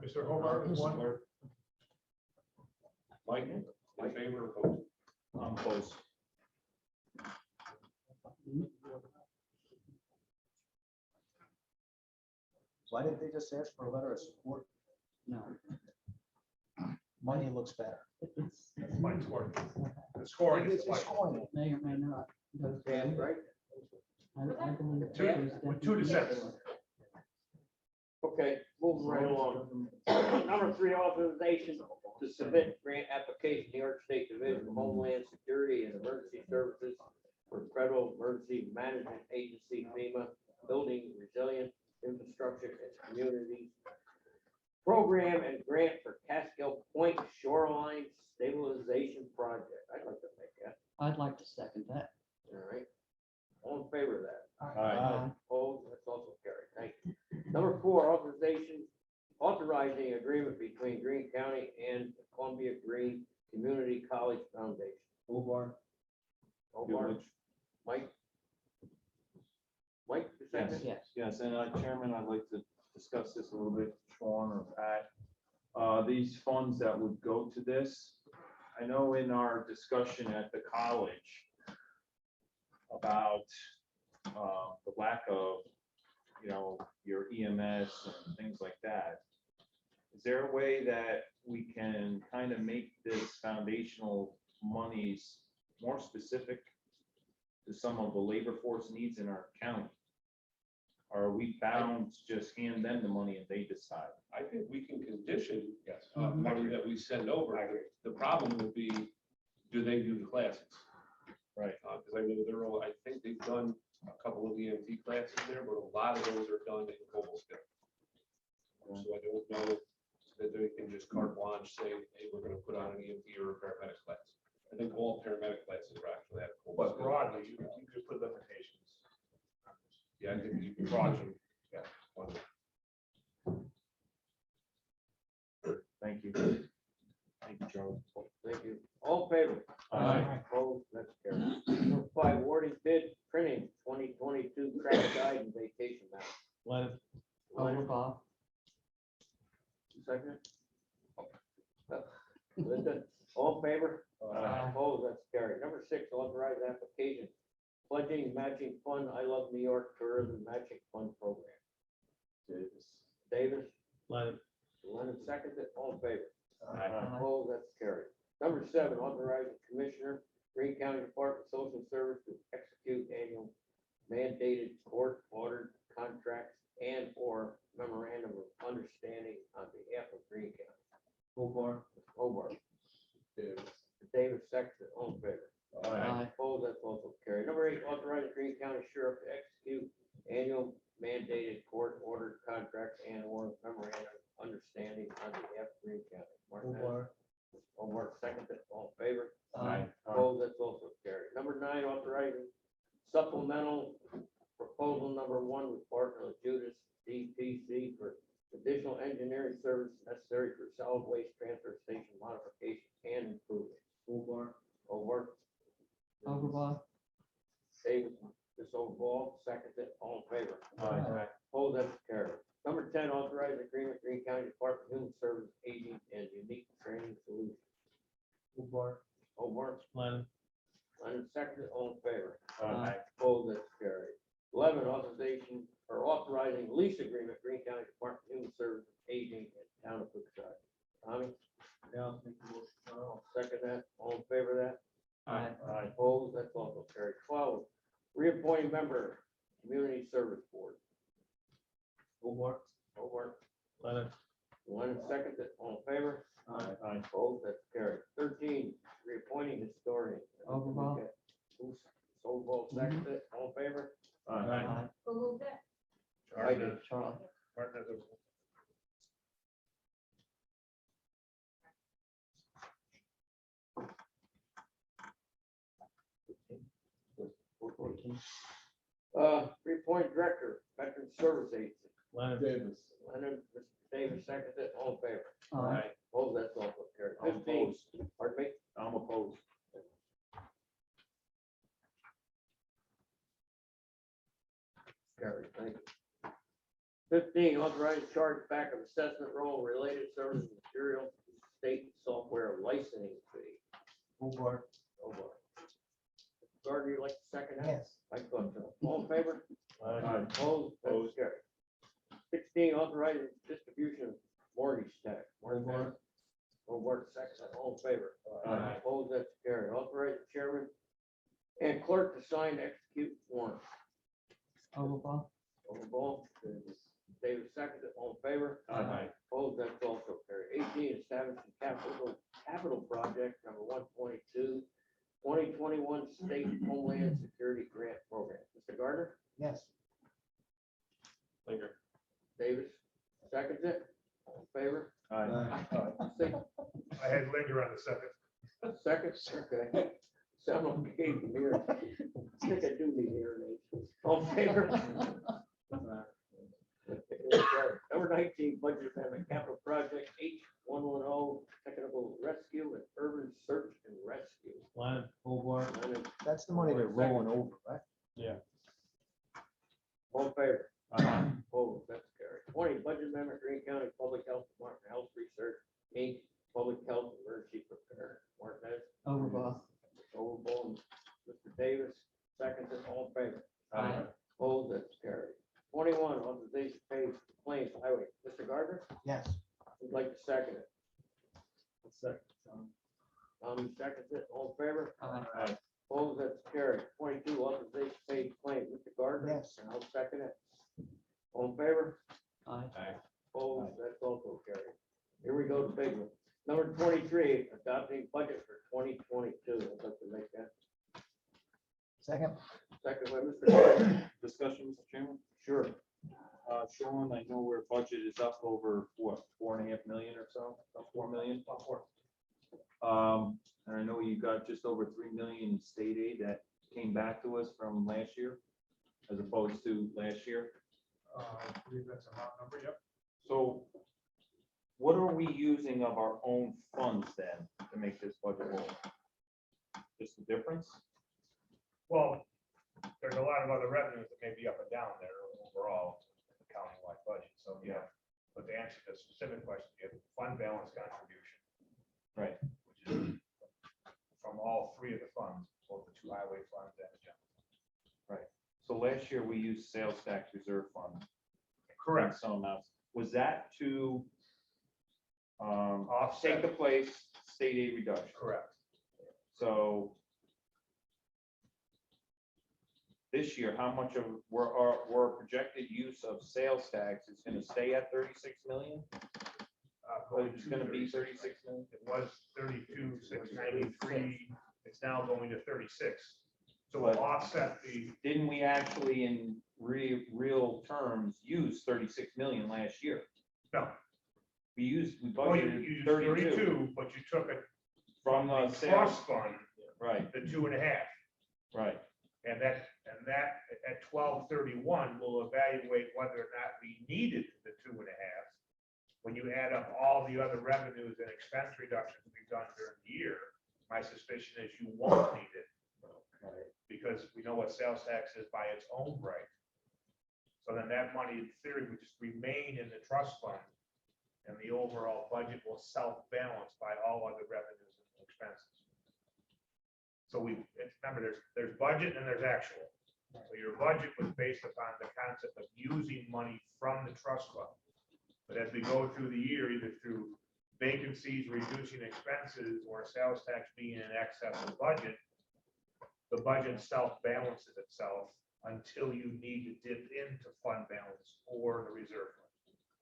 Mr. Hobart, one. Mike, in favor or opposed? I'm close. Why didn't they just ask for a letter of support? No. Money looks better. That's Mike's scoring. The scoring is It's Mike. scoring. May or may not. Passed, right? I believe Two- with 2 dissents. Okay, moving right along. Number 3, authorization to submit grant application, to New York State Division of Homeland Security and Emergency Services for Federal Emergency Management Agency, FEMA, Building Resilient Infrastructure and Communities Program and Grant for Catskill Point Shoreline Stabilization Project. I'd like to make that. I'd like to second that. All right. All in favor of that? Aye. Opposed, that's also carried. Thank you. Number 4, authorizing agreement between Greene County and Columbia Green Community College Foundation. Hobart. Mike? Mike, you second? Yes. Yes, and Chairman, I'd like to discuss this a little bit, Sean or Pat. these funds that would go to this. I know in our discussion at the college about the lack of, your EMS and things like that. Is there a way that we can kind of make this foundational monies more specific to some of the labor force needs in our county? Or are we bound to just hand them the money and they decide? I think we can condition Yes. money that we send over. The problem would be, do they do the classes? Right. Because I know I think they've done a couple of EMT classes there, but a lot of those are done in Cobblestone. So I don't know that they can just carte blanche say, hey, we're gonna put on an EMT or a paramedic class. I think all paramedic classes are actually at But Cobblestone. broadly, you could put limitations. Yeah, I think you can broaden. Yeah. Thank you. Thank you, Charlie. Thank you. All in favor? Aye. Opposed, that's carried. Number 5, awarding bid printing 2022 craft guide and vacation map. Leonard. Leonard, second. Linda, all in favor? Opposed, that's carried. Number 6, authorized application pledging matching fund, I Love New York Tourism Matching Fund Program. Davis, Leonard. Lennon seconds it, all in favor? Aye. Opposed, that's carried. Number 7, authorizing Commissioner, Greene County Department of Social Service to execute annual mandated court-ordered contracts and/or memorandum of understanding on behalf of Greene County. Hobart. Davis seconds it, all in favor? Opposed, that's also carried. Number 8, authorizing Greene County Sheriff to execute annual mandated court-ordered contracts and/or memorandum of understanding on behalf of Greene County. Martinez. Hobart seconds it, all in favor? Opposed, that's also carried. Number 9, authorizing supplemental proposal number 1 with partner Judas DPC for additional engineering service necessary for solid waste transfer station modification and improvement. Hobart. Davis, this overall, second it, all in favor? Opposed, that's carried. Number 10, authorized agreement, Greene County Department of Human Service Aging and Unique Training Solutions. Hobart. Leonard. Leonard, second it, all in favor? Opposed, that's carried. 11, authorizing lease agreement, Greene County Department of Human Services Aging and Town of Brookside. Tommy? Yeah. Second that, all in favor of that? Opposed, that's also carried. 12, reappointing member, Community Service Board. Hobart. Leonard. Leonard, second it, all in favor? Opposed, that's carried. 13, reappointing historian. Overball, second it, all in favor? Who moved it? I did. Martinez. Reappoint director, Veteran Service Agency. Leonard. Leonard, Mr. Davis, second it, all in favor? Opposed, that's also carried. I'm 15, opposed. pardon me? I'm opposed. Carried, thank you. 15, authorized charge back of assessment roll related services material state software licensing fee. Hobart. Gardner, you like the second? Yes. I thought so. All in favor? Opposed, that's Opposed. carried. 16, authorizing distribution of mortgage tax. Hobart, second, all in favor? Opposed, that's carried. Authorize the chairman and clerk to sign and execute warrants. Overball. David seconded, all in favor? Opposed, that's also carried. 18, establishing capital project number 122, 2021 State Homeland Security Grant Program. Mr. Gardner? Yes. Linger. Davis seconds it, all in favor? I had Linger on the second. Second, okay. Someone gave me here. I think I do need hearing aids. All in favor? Number 19, budget amendment, capital project H110, technical rescue and urban search and rescue. Leonard. Leonard, That's the money they're rolling over, right? all in favor? Opposed, that's carried. 20, budget amendment, Greene County Public Health Department Health Research Aye. Opposed, that's carried. 21, authorization to pay claims highway. Mr. Gardner, Yes. would like to second it. Second. Tommy seconds it. All in favor? Aye. Opposed, that's carried. 22, authorization to pay claims. Mr. Gardner? Yes. And I'll second it. All in favor? Aye. Opposed, that's also carried. Here we go, the big one. Number 23, adopting budget for 2022. I'd like to make that. Second. Second by Mr. Gardner. Discussion, Mr. Chairman? Sure. Sean, I know our budget is up over, what, 4.5 million or so, about 4 million? And I know you got just over 3 million in state aid that came back to us from last year, as opposed to last year. I believe that's a hot number, yep. So what are we using of our own funds then to make this budget work? Just the difference? Well, there's a lot of other revenues that may be up and down there overall in the countywide budget, so yeah. But to answer the specific question, you have fund balance contribution. Right. Which is from all three of the funds, both the two highway funds and the general. Right. So last year we used sales tax reserve fund. Correct. Some amounts. Was that to Offset. take the place state aid reduction? Correct. So this year, how much of our projected use of sales tax is going to stay at 36 million? It's going to be 36 million. It was 32,693. It's now going to 36. So we'll offset the, Didn't we actually, in real terms, use 36 million last year? no, We well, you budgeted used 32 32, but you took it from the sales. trust fund, Right, the 2.5. right. And that at 12/31, we'll evaluate whether or not we needed the 2.5. When you add up all the other revenues and expense reductions we've done during the year, my suspicion is you won't need it. Because we know what sales tax is by its own right. So then that money in theory would just remain in the trust fund, and the overall budget will self-balance by all other revenues and expenses. So remember, there's budget and there's actual. So your budget was based upon the concept of using money from the trust fund. But as we go through the year, either through vacancies, reducing expenses, or sales tax being in excess of budget, the budget self-balances itself until you need to dip into fund balance or the reserve fund.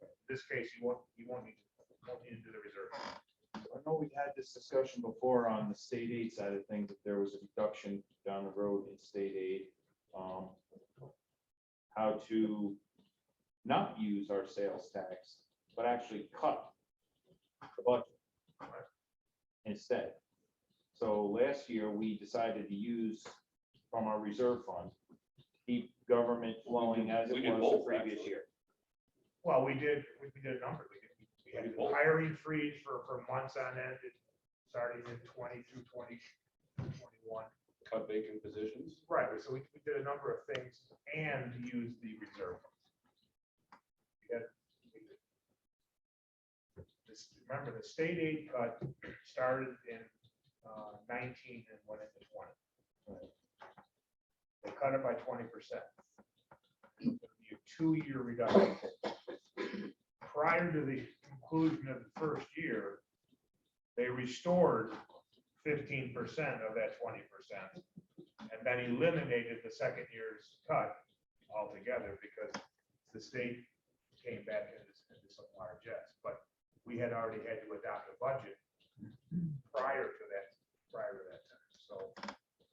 In this case, you won't need to do the reserve fund. I know we've had this discussion before on the state aid side of things, if there was a reduction down the road in state aid, how to not use our sales tax, but actually cut the budget instead. So last year, we decided to use from our reserve fund, keep government flowing as it was the previous year. Well, we did a number. We had a hiring freeze for months on end, starting in 20 through 2021. Cut vacant positions. Right, so we did a number of things and used the reserve. Remember, the state aid cut started in 19 and went into 20. They cut it by 20%. It'll be a 2-year reduction. Prior to the conclusion of the first year, they restored 15% of that 20% and then eliminated the second year's cut altogether because the state came back into some largesse. But we had already had to adopt a budget prior to that time. So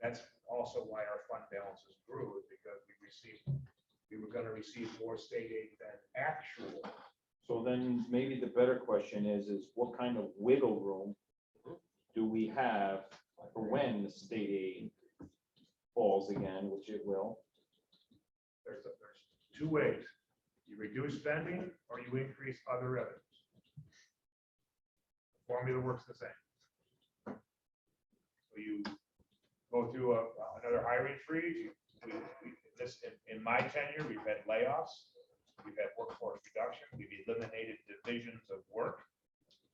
that's also why our fund balances grew, is because we were going to receive more state aid than actual. So then maybe the better question is what kind of wiggle room do we have for when the state aid falls again, which it will? There's 2 ways. You reduce spending or you increase other revenues. The formula works the same. So you go through another hiring freeze. In my tenure, we've had layoffs. We've had workforce reduction. We've eliminated divisions of work.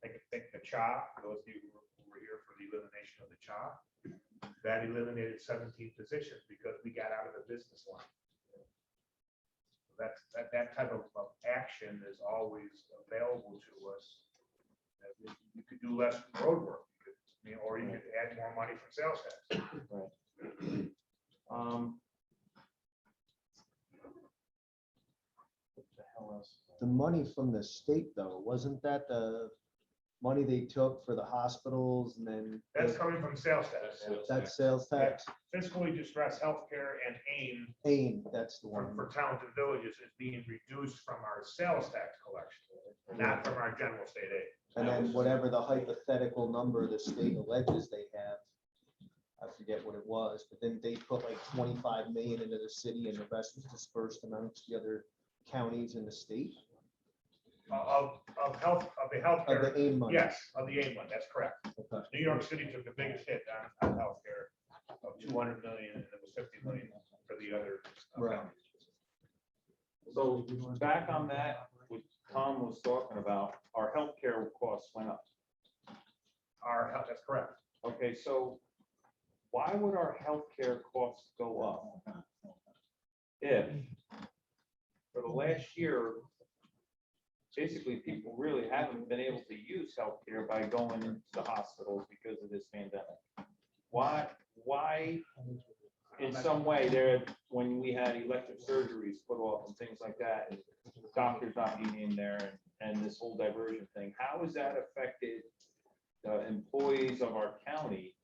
Think the CHA, those of you who were here for the elimination of the CHA, that eliminated 17 positions because we got out of the business line. that type of action is always available to us. You could do less road work, or you could add more money from sales tax. What the hell else? The money from the state though, wasn't that the money they took for the hospitals and then? That's coming from sales tax. That's sales tax? Fiscally distressed healthcare and AIM AIM, that's the for, one. for towns and villages is being reduced from our sales tax collection, not from our general state aid. And then whatever the hypothetical number the state alleges they have, I forget what it was, but then they put like 25 million into the city and the rest was dispersed amongst the other counties in the state. Of the Of healthcare. the AIM money. Yes, of the AIM one, that's correct. Okay. New York City took the biggest hit on healthcare of 200 million, and it was 50 million for the other Right. counties. So back on that, what Tom was talking about, our healthcare costs went up. That's correct. Okay, so why would our healthcare costs go up? If for the last year, basically people really haven't been able to use healthcare by going into the hospitals because of this pandemic. Why in some way there, when we had elective surgeries put off and things like that, and doctors not being in there and this whole diversion thing, how has that affected the employees of our county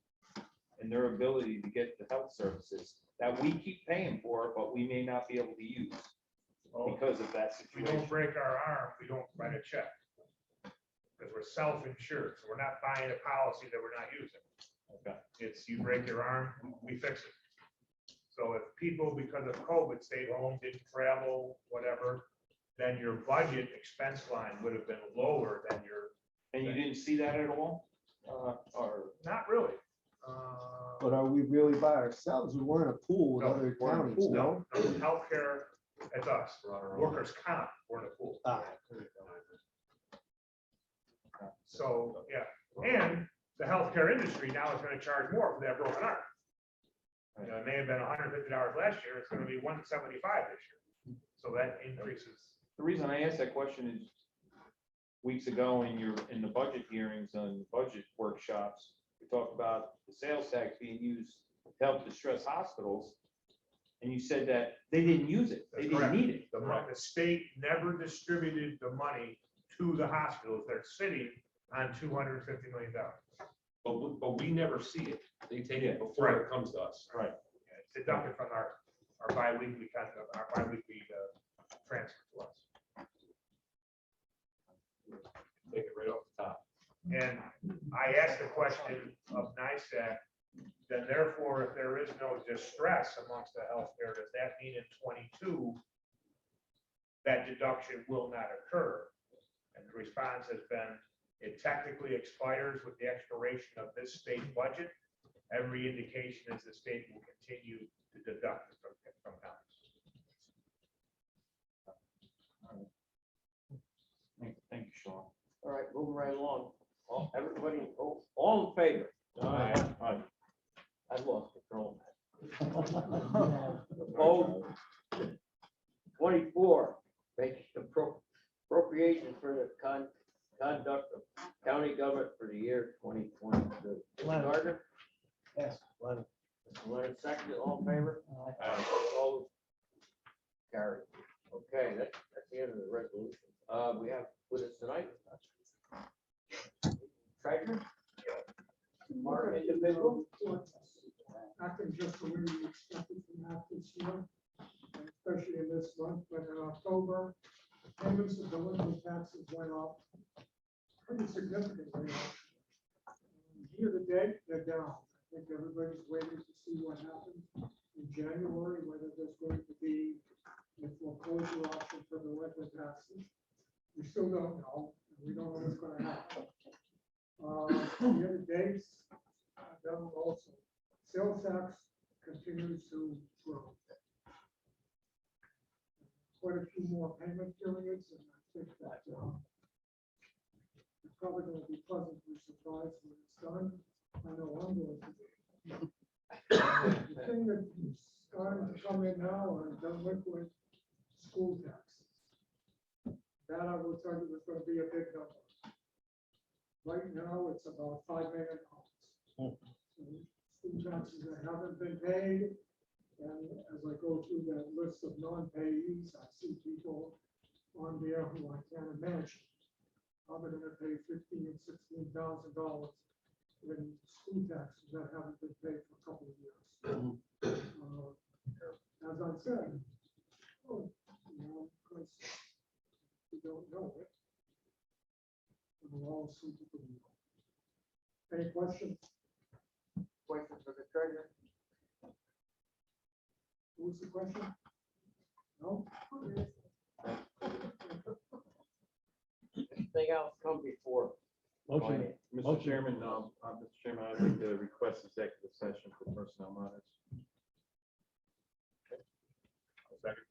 and their ability to get the health services that we keep paying for, but we may not be able to use because of that We don't situation? break our arm, we don't write a check. Because we're self-insured, so we're not buying a policy that we're not using. Okay. It's you break your arm, we fix it. So if people, because of COVID, stayed home, didn't travel, whatever, then your budget expense line would have been lower than your. And you didn't see that at all? Or Not really. But are we really by ourselves? We we're in a pool with No, other we're in a counties, pool. no? Healthcare, it's us. Workers' comp, we're in a pool. Ah, So, yeah, and the healthcare industry now is gonna charge more for that broken arm. You know, it may have been $150 last year, it's gonna be $175 this year. So that increases. the reason I asked that question is weeks ago in the budget hearings and budget workshops, we talked about the sales tax being used to help distress hospitals. And you said that they didn't use it. They That's didn't correct. need it. The state never distributed the money to the hospitals. They're sitting on $250 million. But we never see it. They take it before Right. it comes to us. Right. It's deducted from our biweekly transfer to us. Take it right off the top. And I asked the question of NISAC, then therefore, if there is no distress amongst the healthcare, does that mean in 22 that deduction will not occur? And the response has been, it technically expires with the expiration of this state budget. Every indication is the state will continue to deduct it from counties. Thank you, Sean. All right, moving right along. Everybody, all in favor? Aye. I lost control. Opposed? 24, make appropriation for the conduct of county government for the year 2022. Leonard. Gardner, Yes, Lenny. Mr. Leonard, second, all in favor? Opposed? Carried. Okay, that's the end of the resolution. We have with us tonight. Treasurer? Mark, individual? Acting just the way we expected from that this year, especially in this month, but in October, payments of delinquent taxes went up pretty significantly. Year to date, they're down. I think everybody's waiting to see what happens in January, whether there's going to be a foreclosure option for delinquent taxes. We still don't know. We don't know what's going to happen. Year to date, down also. Sales tax continues to grow. Quite a few more payment periods, and I think that it's probably going to be pleasantly surprised when it's done. I know I'm going to be. The thing that's starting to come in now are delinquent school taxes. That I will tell you is gonna be a big number. Right now, it's about $5 million. So, school taxes that haven't been paid, and as I go through that list of non-payees, I see people on there who I can't imagine. Probably gonna pay $15,000 and $16,000 in school taxes that haven't been paid for a couple of years. As I said, because we don't know it. We're all super. Any questions? Questions for the treasurer? Who's the question? No? Anything else come before? Motion, Mr. Motion. Chairman, Mr. Chairman, I'd like to request executive session for personnel matters. Second.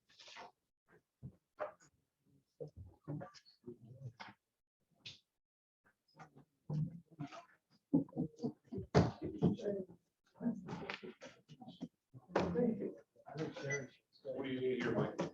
I think Sherry should stay. What do you need here, Mike?